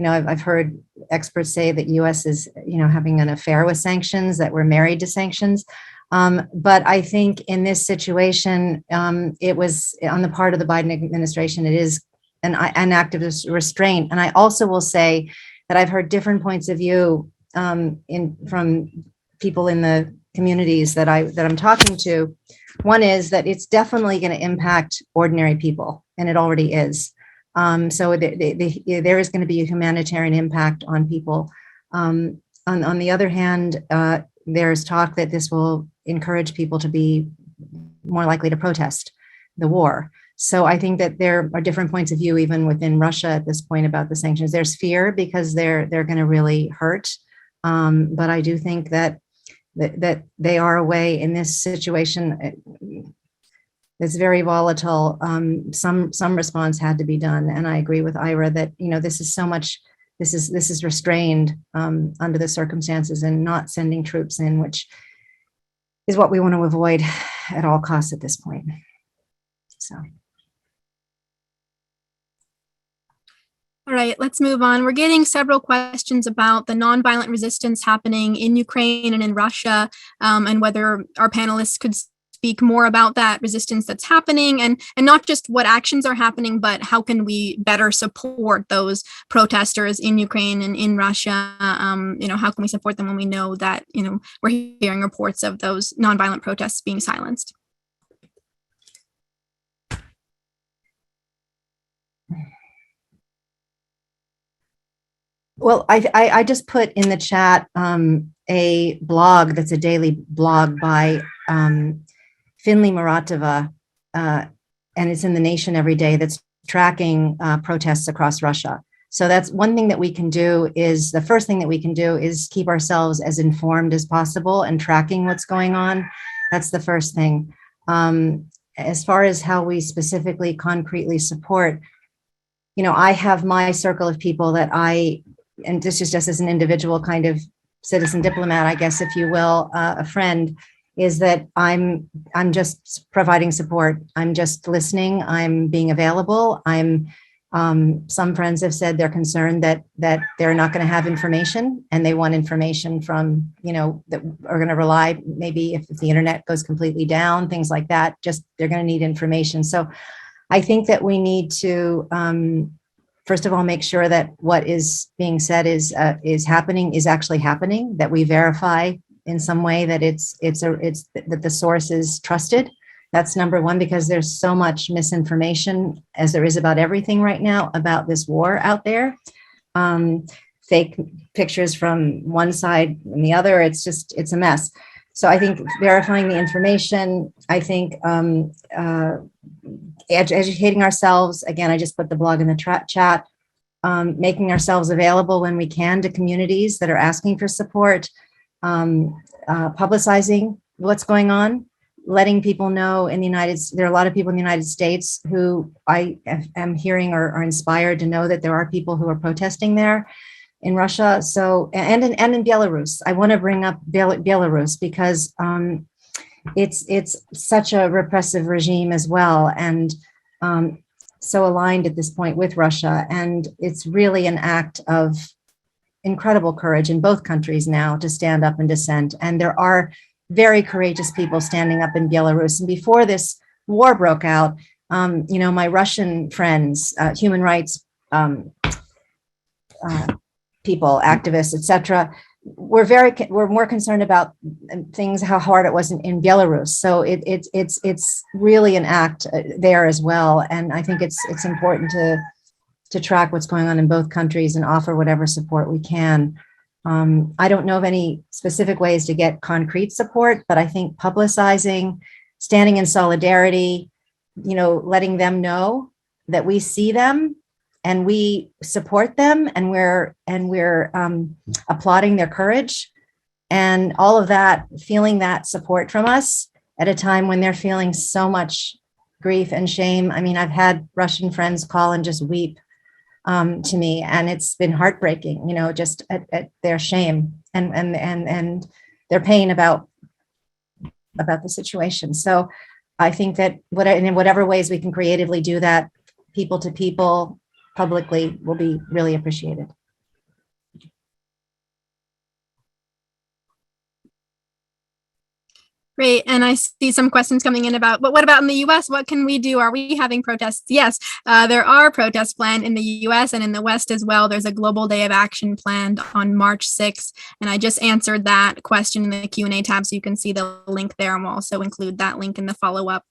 B: I've heard experts say that U.S. is, having an affair with sanctions, that we're married to sanctions. But I think in this situation, it was on the part of the Biden administration, it is an act of restraint. And I also will say that I've heard different points of view from people in the communities that I'm talking to. One is that it's definitely going to impact ordinary people, and it already is. So there is going to be a humanitarian impact on people. On the other hand, there's talk that this will encourage people to be more likely to protest the war. So I think that there are different points of view, even within Russia at this point, about the sanctions. There's fear because they're going to really hurt. But I do think that they are a way in this situation. It's very volatile. Some response had to be done, and I agree with Ira that this is so much. This is restrained under the circumstances, and not sending troops in, which is what we want to avoid at all costs at this point. So.
A: All right, let's move on. We're getting several questions about the nonviolent resistance happening in Ukraine and in Russia, and whether our panelists could speak more about that resistance that's happening, and not just what actions are happening, but how can we better support those protesters in Ukraine and in Russia? How can we support them when we know that, we're hearing reports of those nonviolent protests being silenced?
B: Well, I just put in the chat a blog that's a daily blog by Finley Muratova, and it's in The Nation every day, that's tracking protests across Russia. So that's one thing that we can do. Is the first thing that we can do is keep ourselves as informed as possible and tracking what's going on. That's the first thing. As far as how we specifically, concretely support, I have my circle of people that I and this is just as an individual kind of citizen diplomat, I guess, if you will, a friend, is that I'm just providing support. I'm just listening. I'm being available. Some friends have said they're concerned that they're not going to have information, and they want information from, that are going to rely, maybe if the internet goes completely down, things like that, just they're going to need information. So I think that we need to, first of all, make sure that what is being said is actually happening, that we verify in some way that that the source is trusted. That's number one, because there's so much misinformation, as there is about everything right now, about this war out there. Fake pictures from one side and the other. It's a mess. So I think verifying the information, I think educating ourselves. Again, I just put the blog in the chat, making ourselves available when we can to communities that are asking for support, publicizing what's going on, letting people know there are a lot of people in the United States who I am hearing are inspired to know that there are people who are protesting there in Russia. So, and in Belarus. I want to bring up Belarus because it's such a repressive regime as well, and so aligned at this point with Russia. And it's really an act of incredible courage in both countries now to stand up and dissent. And there are very courageous people standing up in Belarus. And before this war broke out, my Russian friends, human rights people, activists, etc., we're more concerned about things, how hard it was in Belarus. So it's really an act there as well. And I think it's important to track what's going on in both countries and offer whatever support we can. I don't know of any specific ways to get concrete support, but I think publicizing, standing in solidarity, letting them know that we see them and we support them, and we're applauding their courage, and all of that, feeling that support from us at a time when they're feeling so much grief and shame. I mean, I've had Russian friends call and just weep to me, and it's been heartbreaking, just at their shame and their pain about the situation. So I think that in whatever ways we can creatively do that, people to people, publicly, will be really appreciated.
A: Great. And I see some questions coming in about, but what about in the US? What can we do? Are we having protests? Yes, there are protests planned in the US and in the West as well. There's a global day of action planned on March 6th. And I just answered that question in the Q&A tab, so you can see the link there. And we'll also include that link in the follow-up.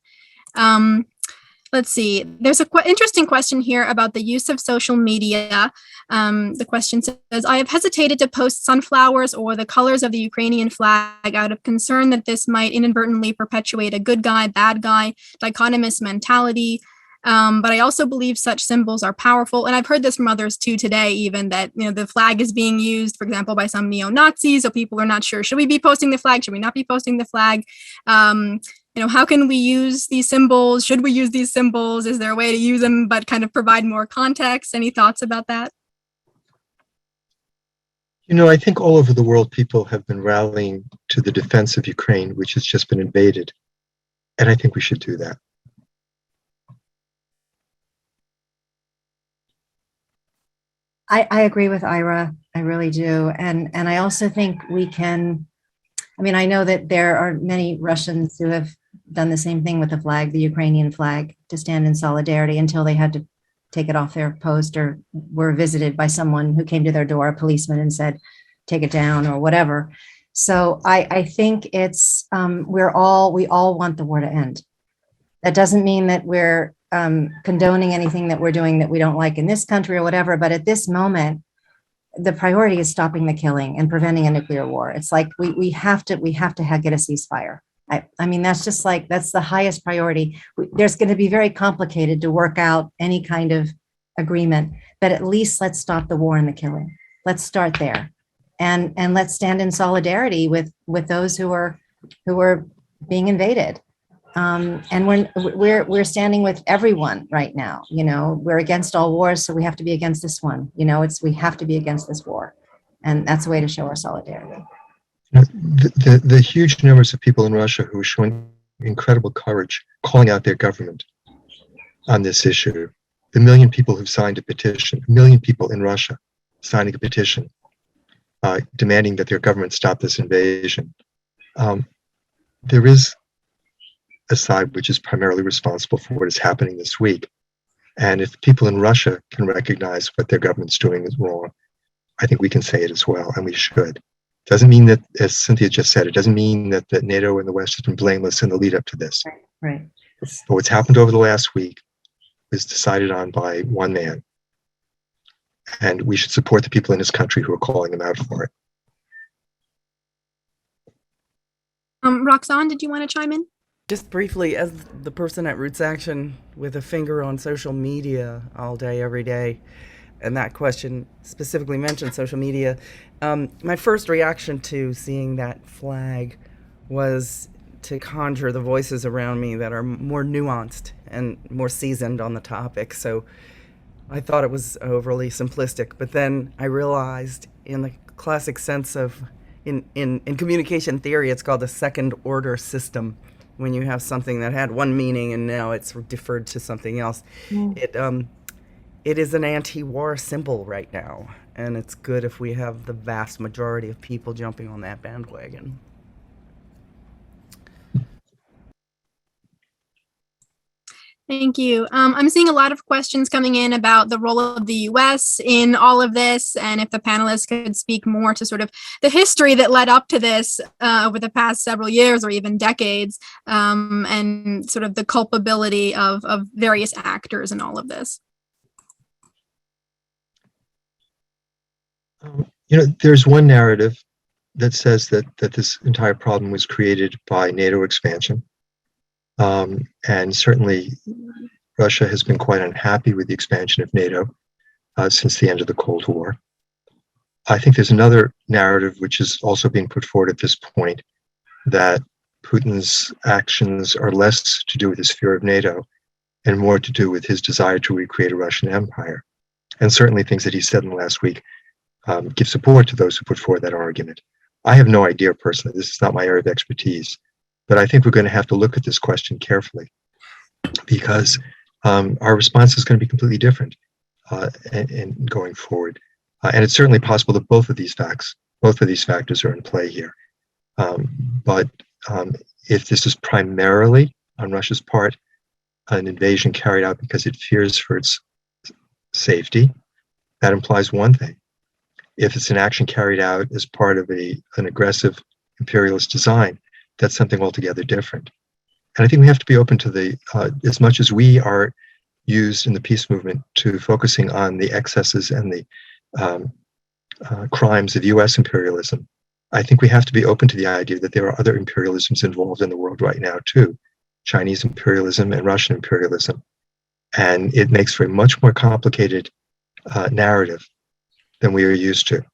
A: Let's see. There's an interesting question here about the use of social media. The question says, I have hesitated to post sunflowers or the colors of the Ukrainian flag out of concern that this might inadvertently perpetuate a good guy, bad guy, dichotomous mentality. But I also believe such symbols are powerful. And I've heard this from others too today, even that, the flag is being used, for example, by some neo-Nazis. So people are not sure, should we be posting the flag? Should we not be posting the flag? How can we use these symbols? Should we use these symbols? Is there a way to use them, but kind of provide more context? Any thoughts about that?
C: I think all over the world, people have been rallying to the defense of Ukraine, which has just been invaded. And I think we should do that.
B: I agree with Ira. I really do. And I also think we can, I know that there are many Russians who have done the same thing with the flag, the Ukrainian flag, to stand in solidarity until they had to take it off their post or were visited by someone who came to their door, a policeman, and said, take it down or whatever. So I think it's, we all want the war to end. That doesn't mean that we're condoning anything that we're doing that we don't like in this country or whatever. But at this moment, the priority is stopping the killing and preventing a nuclear war. It's like we have to get a ceasefire. That's the highest priority. There's going to be very complicated to work out any kind of agreement, but at least let's stop the war and the killing. Let's start there, and let's stand in solidarity with those who are being invaded. And we're standing with everyone right now. You know, we're against all wars, so we have to be against this one. You know, we have to be against this war, and that's a way to show our solidarity.
C: You know, the huge numbers of people in Russia who are showing incredible courage, calling out their government on this issue. The million people who've signed a petition, a million people in Russia signing a petition, demanding that their government stop this invasion. There is a side which is primarily responsible for what is happening this week. And if people in Russia can recognize what their government's doing is wrong, I think we can say it as well, and we should. Doesn't mean that, as Cynthia just said, it doesn't mean that NATO and the West has been blameless in the lead up to this.
B: Right.
C: But what's happened over the last week was decided on by one man. And we should support the people in this country who are calling them out for it.
A: Roxanne, did you want to chime in?
E: Just briefly, as the person at Roots Action with a finger on social media all day, every day, and that question specifically mentioned social media, my first reaction to seeing that flag was to conjure the voices around me that are more nuanced and more seasoned on the topic. So I thought it was overly simplistic, but then I realized in the classic sense of, in communication theory, it's called the second order system. When you have something that had one meaning and now it's deferred to something else. It is an anti-war symbol right now, and it's good if we have the vast majority of people jumping on that bandwagon.
A: Thank you. I'm seeing a lot of questions coming in about the role of the U.S. in all of this, and if the panelists could speak more to sort of the history that led up to this over the past several years or even decades, and sort of the culpability of various actors in all of this.
C: You know, there's one narrative that says that this entire problem was created by NATO expansion. And certainly Russia has been quite unhappy with the expansion of NATO since the end of the Cold War. I think there's another narrative which is also being put forward at this point, that Putin's actions are less to do with his fear of NATO and more to do with his desire to recreate a Russian empire. And certainly things that he said in the last week give support to those who put forward that argument. I have no idea personally, this is not my area of expertise. But I think we're going to have to look at this question carefully, because our response is going to be completely different and going forward. And it's certainly possible that both of these factors are in play here. But if this is primarily on Russia's part an invasion carried out because it fears for its safety, that implies one thing. If it's an action carried out as part of an aggressive imperialist design, that's something altogether different. And I think we have to be open to as much as we are used in the peace movement to focusing on the excesses and the crimes of US imperialism, I think we have to be open to the idea that there are other imperialisms involved in the world right now too, Chinese imperialism and Russian imperialism. And it makes for a much more complicated narrative than we are used to.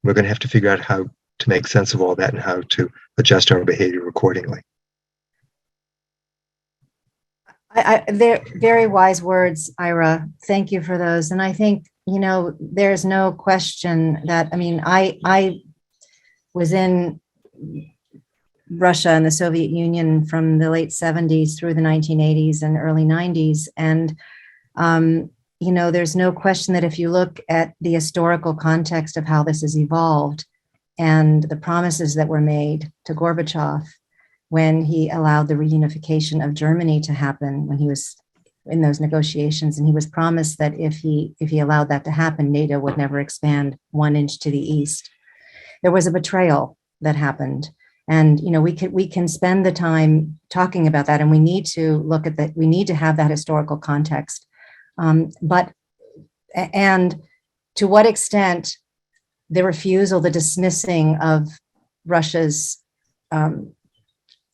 C: We're going to have to figure out how to make sense of all that and how to adjust our behavior accordingly.
B: They're very wise words, Ira. Thank you for those. And I think, you know, there's no question that, I mean, I was in Russia and the Soviet Union from the late 70s through the 1980s and early 90s. And, you know, there's no question that if you look at the historical context of how this has evolved, and the promises that were made to Gorbachev when he allowed the reunification of Germany to happen, when he was in those negotiations, and he was promised that if he allowed that to happen, NATO would never expand 1 inch to the east. There was a betrayal that happened. And, you know, we can spend the time talking about that, and we need to look at that. We need to have that historical context. But to what extent the refusal, the dismissing of Russia's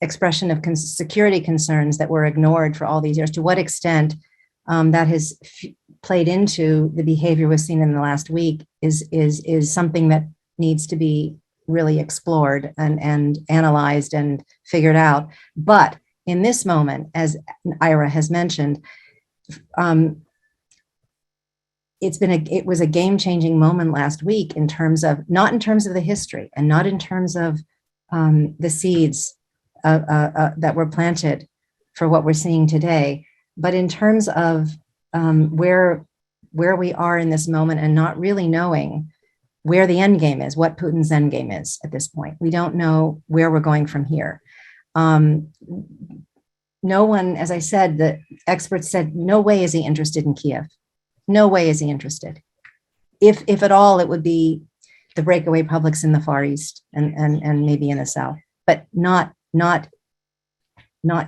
B: expression of security concerns that were ignored for all these years, to what extent that has played into the behavior we've seen in the last week is something that needs to be really explored and analyzed and figured out. But in this moment, as Ira has mentioned, it was a game-changing moment last week in terms of, not in terms of the history and not in terms of the seeds that were planted for what we're seeing today, but in terms of where we are in this moment and not really knowing where the end game is, what Putin's end game is at this point. We don't know where we're going from here. No one, as I said, the experts said, no way is he interested in Kiev. No way is he interested. If at all, it would be the breakaway publics in the Far East and maybe in the South, but not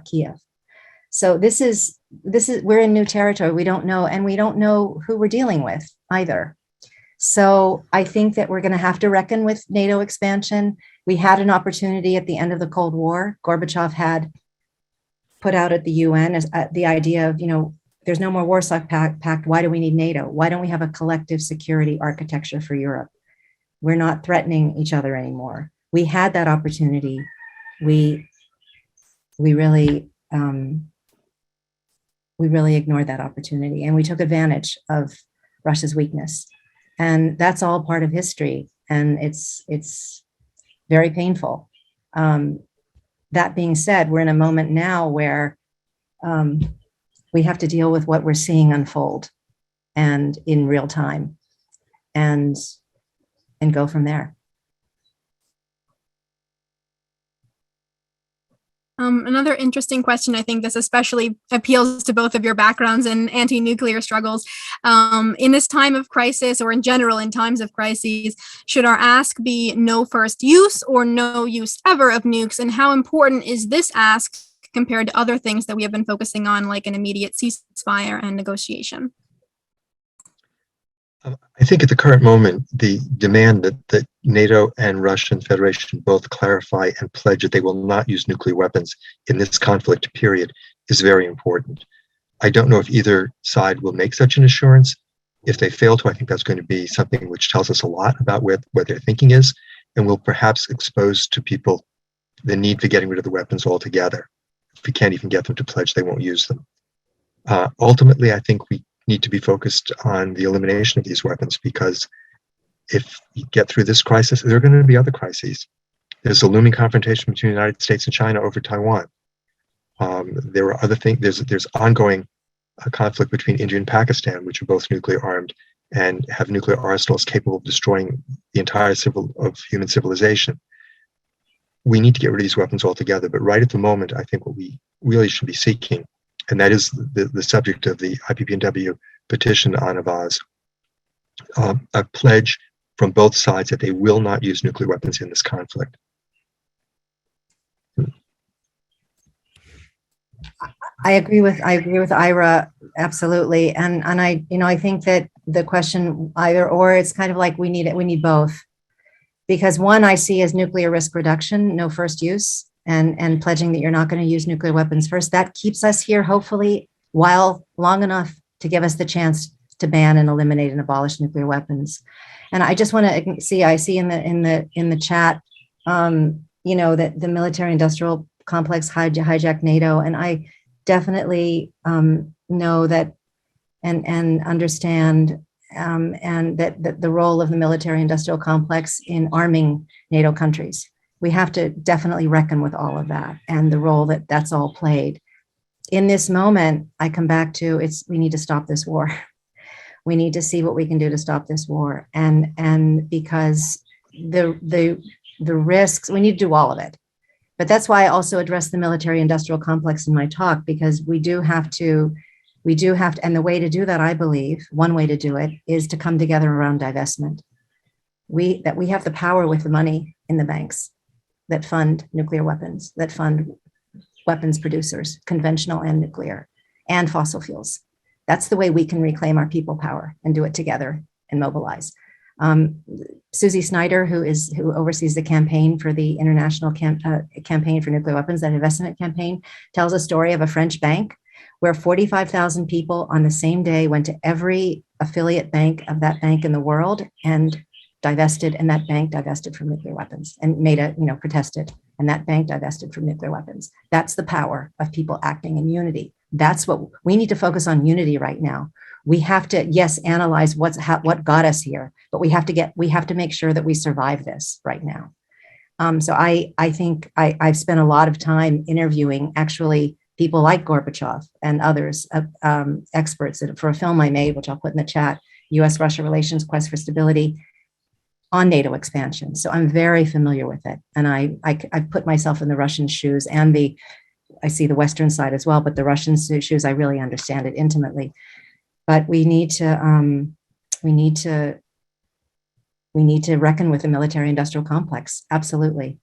B: Kiev. So this is we're in new territory. We don't know, and we don't know who we're dealing with either. So I think that we're going to have to reckon with NATO expansion. We had an opportunity at the end of the Cold War. Gorbachev had put out at the UN as the idea of, there's no more Warsaw Pact. Why do we need NATO? Why don't we have a collective security architecture for Europe? We're not threatening each other anymore. We had that opportunity. We really ignored that opportunity, and we took advantage of Russia's weakness. And that's all part of history, and it's very painful. That being said, we're in a moment now where we have to deal with what we're seeing unfold and in real time, and go from there.
A: Another interesting question, I think this especially appeals to both of your backgrounds in anti-nuclear struggles. In this time of crisis, or in general in times of crises, should our ask be no first use or no use ever of nukes? And how important is this ask compared to other things that we have been focusing on, like an immediate ceasefire and negotiation?
C: I think at the current moment, the demand that NATO and Russian Federation both clarify and pledge that they will not use nuclear weapons in this conflict period is very important. I don't know if either side will make such an assurance. If they fail to, I think that's going to be something which tells us a lot about where their thinking is, and will perhaps expose to people the need for getting rid of the weapons altogether. If we can't even get them to pledge they won't use them. Ultimately, I think we need to be focused on the elimination of these weapons, because if you get through this crisis, there are going to be other crises. There's a looming confrontation between the United States and China over Taiwan. There are other things. There's ongoing conflict between India and Pakistan, which are both nuclear armed and have nuclear arsenals capable of destroying the entire human civilization. We need to get rid of these weapons altogether. But right at the moment, I think what we really should be seeking, and that is the subject of the IPPNW petition on Avaz, a pledge from both sides that they will not use nuclear weapons in this conflict.
B: I agree with Ira, absolutely, and I think that the question either or, it's kind of like we need both, because one I see as nuclear risk reduction, no first use, and pledging that you're not going to use nuclear weapons first. That keeps us here, hopefully, while long enough to give us the chance to ban and eliminate and abolish nuclear weapons. And I just want to see, I see in the chat, that the military-industrial complex hijacked NATO, and I definitely know that and understand and that the role of the military-industrial complex in arming NATO countries. We have to definitely reckon with all of that and the role that's all played. In this moment, I come back to we need to stop this war. We need to see what we can do to stop this war, and because the risks, we need to do all of it. But that's why I also address the military-industrial complex in my talk, because we do have to, and the way to do that, I believe, one way to do it is to come together around divestment. We have the power with the money in the banks that fund nuclear weapons, that fund weapons producers, conventional and nuclear, and fossil fuels. That's the way we can reclaim our people power and do it together and mobilize. Susie Snyder, who oversees the campaign for the international campaign for nuclear weapons, that investment campaign, tells a story of a French bank where 45,000 people on the same day went to every affiliate bank of that bank in the world and divested, and that bank divested from nuclear weapons and protested and that bank divested from nuclear weapons. That's the power of people acting in unity. That's what we need to focus on, unity right now. We have to, yes, analyze what got us here, but we have to make sure that we survive this right now. So I think I've spent a lot of time interviewing actually people like Gorbachev and others, experts for a film I made, which I'll put in the chat, U.S.-Russia Relations, Quest for Stability, on NATO expansion. So I'm very familiar with it. And I put myself in the Russian shoes, and I see the Western side as well, but the Russian shoes, I really understand it intimately. But we need to reckon with the military-industrial complex. Absolutely.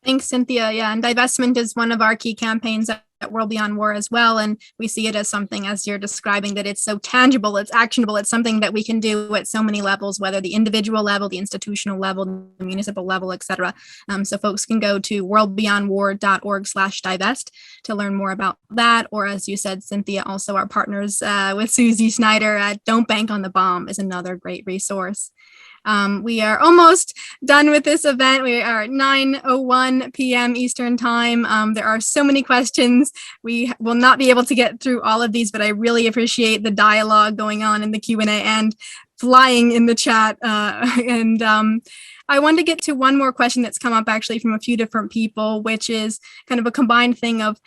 A: Thanks, Cynthia. Yeah, and divestment is one of our key campaigns at World Beyond War as well. And we see it as something, as you're describing, that it's so tangible, it's actionable, it's something that we can do at so many levels, whether the individual level, the institutional level, the municipal level, et cetera. So folks can go to worldbeyondwar.org/divest to learn more about that. Or as you said, Cynthia, also our partners with Susie Snyder at Don't Bank on the Bomb is another great resource. We are almost done with this event. We are at 9:01 p.m. Eastern time. There are so many questions. We will not be able to get through all of these, but I really appreciate the dialogue going on in the Q&A and flying in the chat. I wanted to get to one more question that's come up actually from a few different people, which is kind of a combined thing of,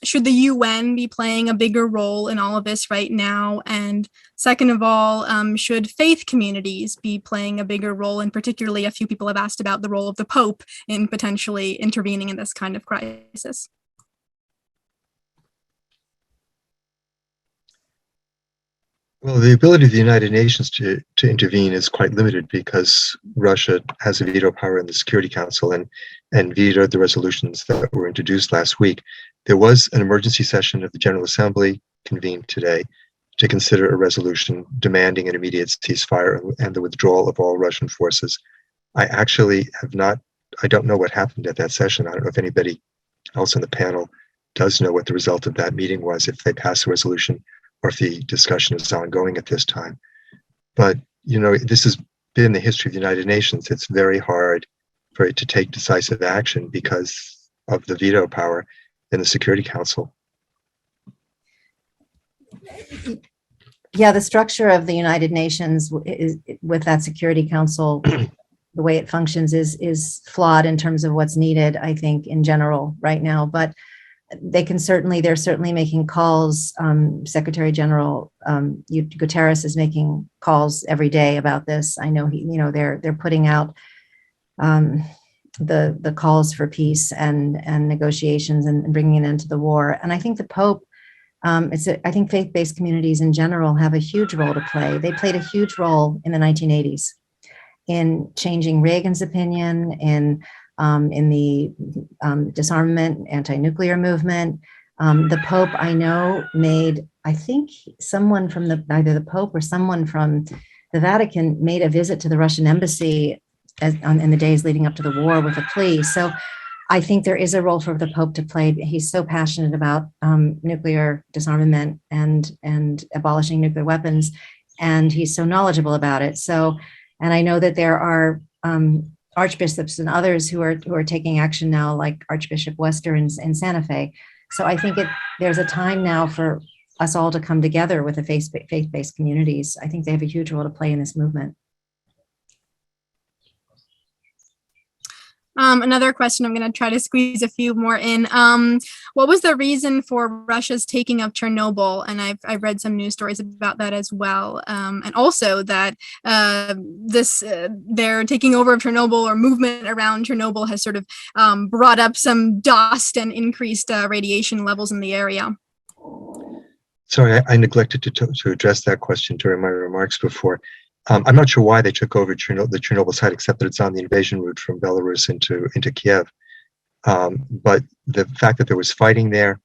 A: should the UN be playing a bigger role in all of this right now? And second of all, should faith communities be playing a bigger role? And particularly, a few people have asked about the role of the Pope in potentially intervening in this kind of crisis.
C: Well, the ability of the United Nations to intervene is quite limited because Russia has a veto power in the Security Council and vetoed the resolutions that were introduced last week. There was an emergency session of the General Assembly convened today to consider a resolution demanding an immediate ceasefire and the withdrawal of all Russian forces. I don't know what happened at that session. I don't know if anybody else on the panel does know what the result of that meeting was, if they passed a resolution or if the discussion is ongoing at this time. But, this has been the history of the United Nations. It's very hard for it to take decisive action because of the veto power in the Security Council.
B: Yeah, the structure of the United Nations is, with that Security Council, the way it functions is flawed in terms of what's needed, I think, in general right now. But they're certainly making calls. Secretary General Guterres is making calls every day about this. I know they're putting out the calls for peace and negotiations and bringing an end to the war. And I think the Pope, I think faith-based communities in general have a huge role to play. They played a huge role in the 1980s in changing Reagan's opinion, in the disarmament, anti-nuclear movement. The Pope, I know, I think someone from either the Pope or someone from the Vatican made a visit to the Russian embassy in the days leading up to the war with a plea. So I think there is a role for the Pope to play. He's so passionate about nuclear disarmament and abolishing nuclear weapons, and he's so knowledgeable about it. So, and I know that there are archbishops and others who are taking action now, like Archbishop Wester in Santa Fe. So I think there's a time now for us all to come together with the faith-based communities. I think they have a huge role to play in this movement.
A: Another question, I'm going to try to squeeze a few more in. What was the reason for Russia's taking of Chernobyl? And I've read some news stories about that as well. And also that their taking over of Chernobyl or movement around Chernobyl has sort of brought up some dust and increased radiation levels in the area.
C: Sorry, I neglected to address that question during my remarks before. I'm not sure why they took over the Chernobyl site, except that it's on the invasion route from Belarus into Kiev. But the fact that there was fighting there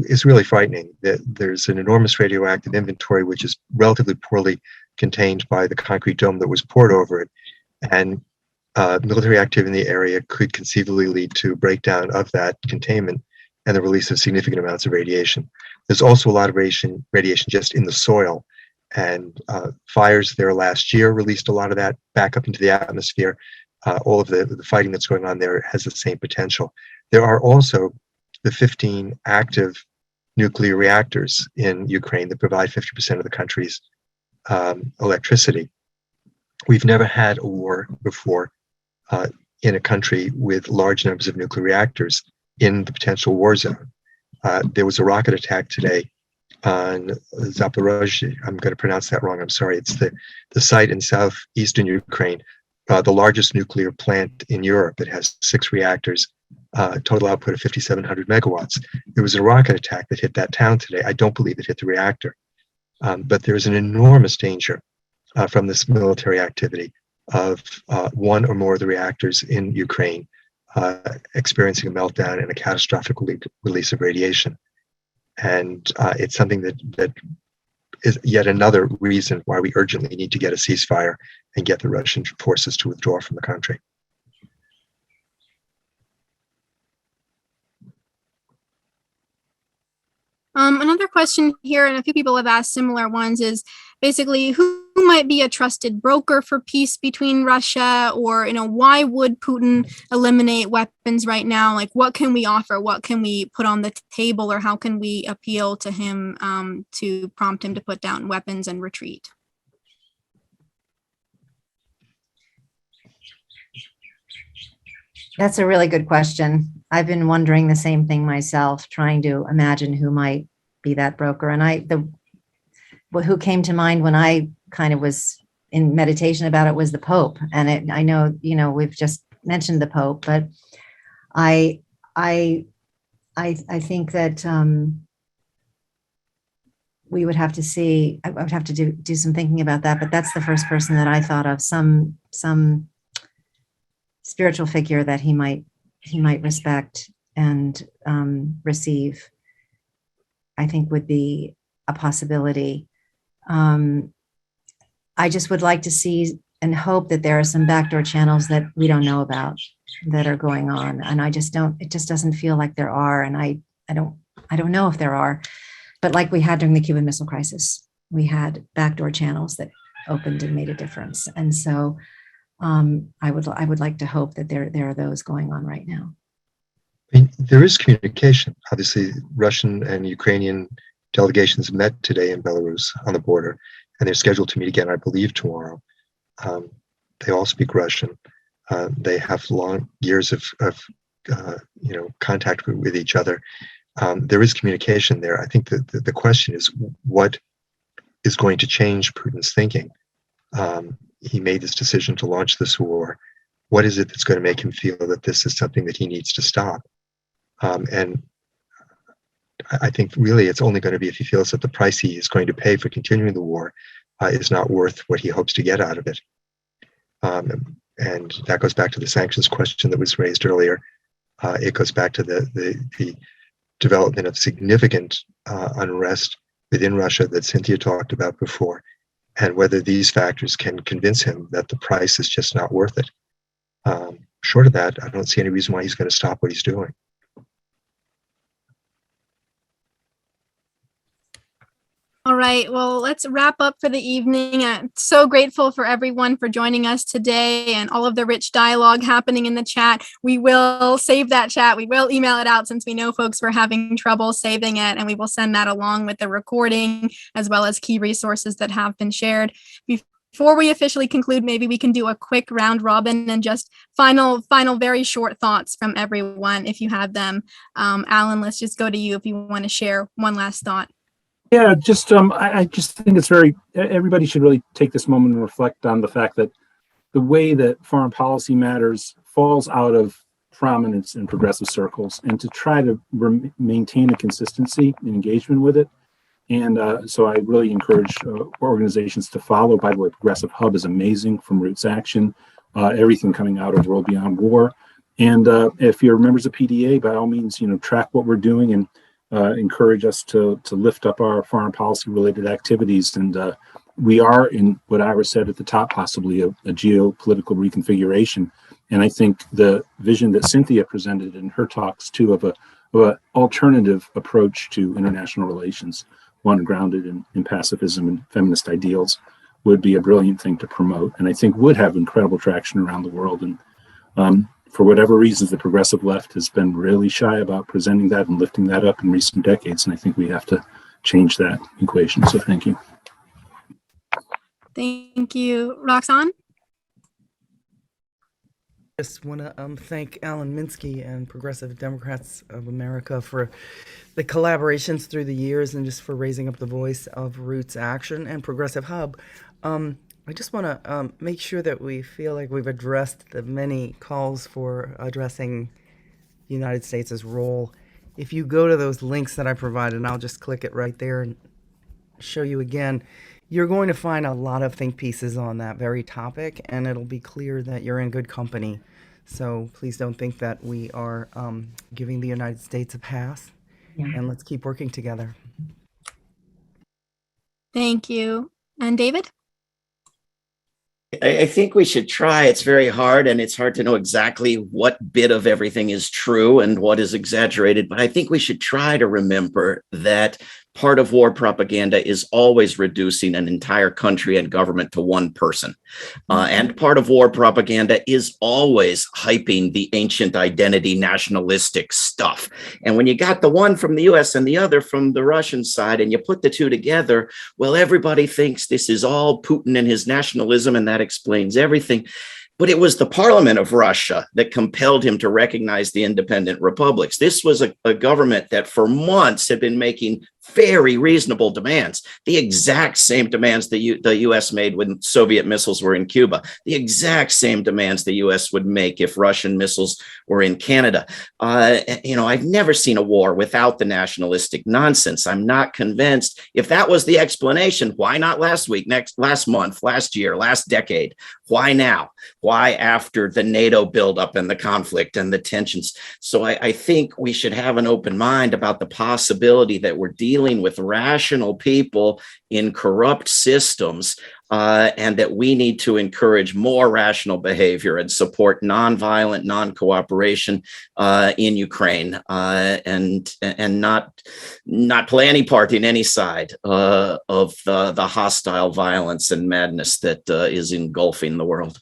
C: is really frightening. There's an enormous radioactive inventory, which is relatively poorly contained by the concrete dome that was poured over it. And military activity in the area could conceivably lead to breakdown of that containment and the release of significant amounts of radiation. There's also a lot of radiation just in the soil. And fires there last year released a lot of that back up into the atmosphere. All of the fighting that's going on there has the same potential. There are also the 15 active nuclear reactors in Ukraine that provide 50% of the country's electricity. We've never had a war before in a country with large numbers of nuclear reactors in the potential war zone. There was a rocket attack today on Zaporozhye. I'm going to pronounce that wrong. I'm sorry. It's the site in southeastern Ukraine, the largest nuclear plant in Europe. It has 6 reactors, total output of 5,700 megawatts. There was a rocket attack that hit that town today. I don't believe it hit the reactor. But there's an enormous danger from this military activity of one or more of the reactors in Ukraine experiencing a meltdown and a catastrophic release of radiation. And it's something that is yet another reason why we urgently need to get a ceasefire and get the Russian forces to withdraw from the country.
A: Another question here, and a few people have asked similar ones, is basically who might be a trusted broker for peace between Russia, or why would Putin eliminate weapons right now? Like, what can we offer? What can we put on the table, or how can we appeal to him to prompt him to put down weapons and retreat?
B: That's a really good question. I've been wondering the same thing myself, trying to imagine who might be that broker. And who came to mind when I kind of was in meditation about it was the Pope. And I know, we've just mentioned the Pope, but I think that we would have to see. I would have to do some thinking about that. But that's the first person that I thought of. Some spiritual figure that he might respect and receive, I think would be a possibility. I just would like to see and hope that there are some backdoor channels that we don't know about that are going on. And it just doesn't feel like there are. And I don't know if there are, but like we had during the Cuban Missile Crisis, we had backdoor channels that opened and made a difference. And so I would like to hope that there are those going on right now.
C: I mean, there is communication. Obviously, Russian and Ukrainian delegations met today in Belarus on the border, and they're scheduled to meet again, I believe, tomorrow. They all speak Russian. They have long years of contact with each other. There is communication there. I think that the question is, what is going to change Putin's thinking? He made this decision to launch this war. What is it that's going to make him feel that this is something that he needs to stop? And I think really it's only going to be if he feels that the price he is going to pay for continuing the war is not worth what he hopes to get out of it. And that goes back to the sanctions question that was raised earlier. It goes back to the development of significant unrest within Russia that Cynthia talked about before, and whether these factors can convince him that the price is just not worth it. Short of that, I don't see any reason why he's going to stop what he's doing.
A: All right, well, let's wrap up for the evening. I'm so grateful for everyone for joining us today and all of the rich dialogue happening in the chat. We will save that chat. We will email it out since we know folks were having trouble saving it, and we will send that along with the recording as well as key resources that have been shared. Before we officially conclude, maybe we can do a quick round robin and just final very short thoughts from everyone if you have them. Alan, let's just go to you if you want to share one last thought.
D: Yeah, just I just think it's everybody should really take this moment and reflect on the fact that the way that foreign policy matters falls out of prominence in progressive circles, and to try to maintain a consistency and engagement with it. And so I really encourage organizations to follow. By the way, Progressive Hub is amazing, from Roots Action, everything coming out of World Beyond War. And if you're members of PDA, by all means, track what we're doing and encourage us to lift up our foreign policy related activities. And we are, in what Ira said at the top, possibly a geopolitical reconfiguration. And I think the vision that Cynthia presented in her talks too of an alternative approach to international relations one grounded in pacifism and feminist ideals, would be a brilliant thing to promote, and I think would have incredible traction around the world. And for whatever reasons, the progressive left has been really shy about presenting that and lifting that up in recent decades, and I think we have to change that equation. So thank you.
A: Thank you. Roxanne?
E: Just want to thank Alan Minsky and Progressive Democrats of America for the collaborations through the years and just for raising up the voice of Roots Action and Progressive Hub. I just want to make sure that we feel like we've addressed the many calls for addressing the United States' role. If you go to those links that I provided, and I'll just click it right there and show you again, you're going to find a lot of think pieces on that very topic, and it'll be clear that you're in good company. So please don't think that we are giving the United States a pass, and let's keep working together.
A: Thank you. And David?
F: I think we should try. It's very hard, and it's hard to know exactly what bit of everything is true and what is exaggerated. But I think we should try to remember that part of war propaganda is always reducing an entire country and government to one person. And part of war propaganda is always hyping the ancient identity nationalistic stuff. And when you got the one from the US and the other from the Russian side, and you put the two together, well, everybody thinks this is all Putin and his nationalism, and that explains everything. But it was the parliament of Russia that compelled him to recognize the independent republics. This was a government that for months had been making very reasonable demands, the exact same demands the U.S. made when Soviet missiles were in Cuba, the exact same demands the U.S. would make if Russian missiles were in Canada. I've never seen a war without the nationalistic nonsense. I'm not convinced. If that was the explanation, why not last week, last month, last year, last decade? Why now? Why after the NATO buildup and the conflict and the tensions? So I think we should have an open mind about the possibility that we're dealing with rational people in corrupt systems, and that we need to encourage more rational behavior and support nonviolent non-cooperation in Ukraine, and not play any part in any side of the hostile violence and madness that is engulfing the world.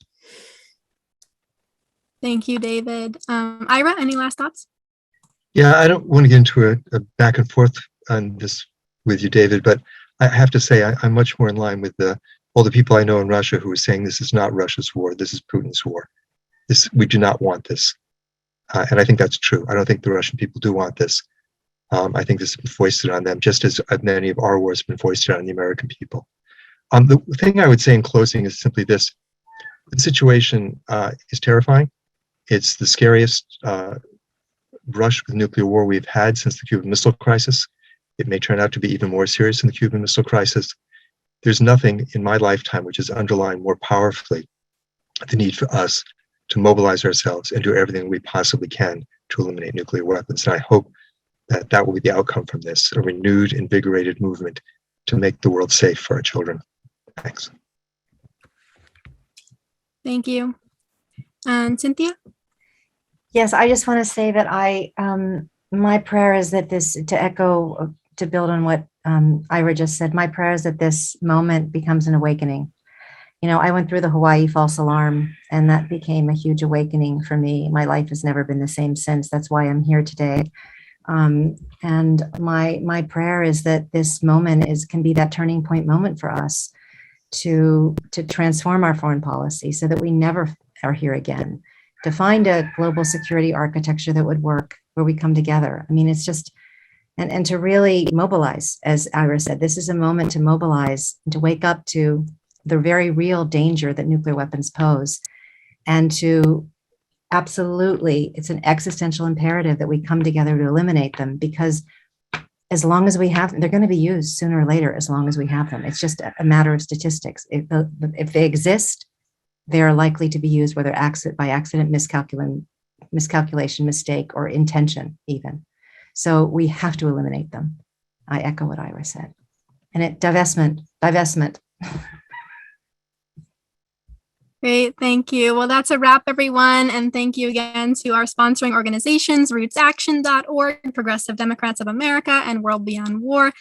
A: Thank you, David. Ira, any last thoughts?
C: Yeah, I don't want to get into a back and forth on this with you, David, but I have to say I'm much more in line with all the people I know in Russia who are saying this is not Russia's war, this is Putin's war. We do not want this. And I think that's true. I don't think the Russian people do want this. I think this has been foisted on them, just as many of our wars have been foisted on the American people. The thing I would say in closing is simply this. The situation is terrifying. It's the scariest rush with nuclear war we've had since the Cuban Missile Crisis. It may turn out to be even more serious than the Cuban Missile Crisis. There's nothing in my lifetime which has underlined more powerfully the need for us to mobilize ourselves and do everything we possibly can to eliminate nuclear weapons. And I hope that will be the outcome from this, a renewed, invigorated movement to make the world safe for our children. Thanks.
A: Thank you. And Cynthia?
B: Yes, I just want to say that my prayer is that to build on what Ira just said, my prayer is that this moment becomes an awakening. I went through the Hawaii false alarm, and that became a huge awakening for me. My life has never been the same since. That's why I'm here today. And my prayer is that this moment can be that turning point moment for us to transform our foreign policy so that we never are here again, to find a global security architecture that would work, where we come together. I mean, it's just, and to really mobilize, as Ira said, this is a moment to mobilize and to wake up to the very real danger that nuclear weapons pose. And to absolutely, it's an existential imperative that we come together to eliminate them, because as long as we have them, they're going to be used sooner or later, as long as we have them. It's just a matter of statistics. If they exist, they are likely to be used, whether by accident, miscalculation, mistake, or intention even. So we have to eliminate them. I echo what Ira said. And divestment.
A: Great, thank you. Well, that's a wrap, everyone. And thank you again to our sponsoring organizations, rootsaction.org, Progressive Democrats of America, and World Beyond War.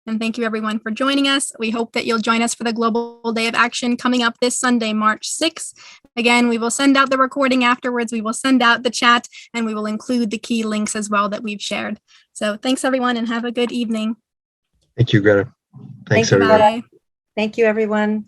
A: And thank you everyone for joining us. We hope that you'll join us for the Global Day of Action coming up this Sunday, March 6th. Again, we will send out the recording afterwards. We will send out the chat, and we will include the key links as well that we've shared. So thanks everyone, and have a good evening.
C: Thank you, Greta. Thanks,
B: Thank you,
C: everyone.
A: Bye.
B: Thank you, everyone.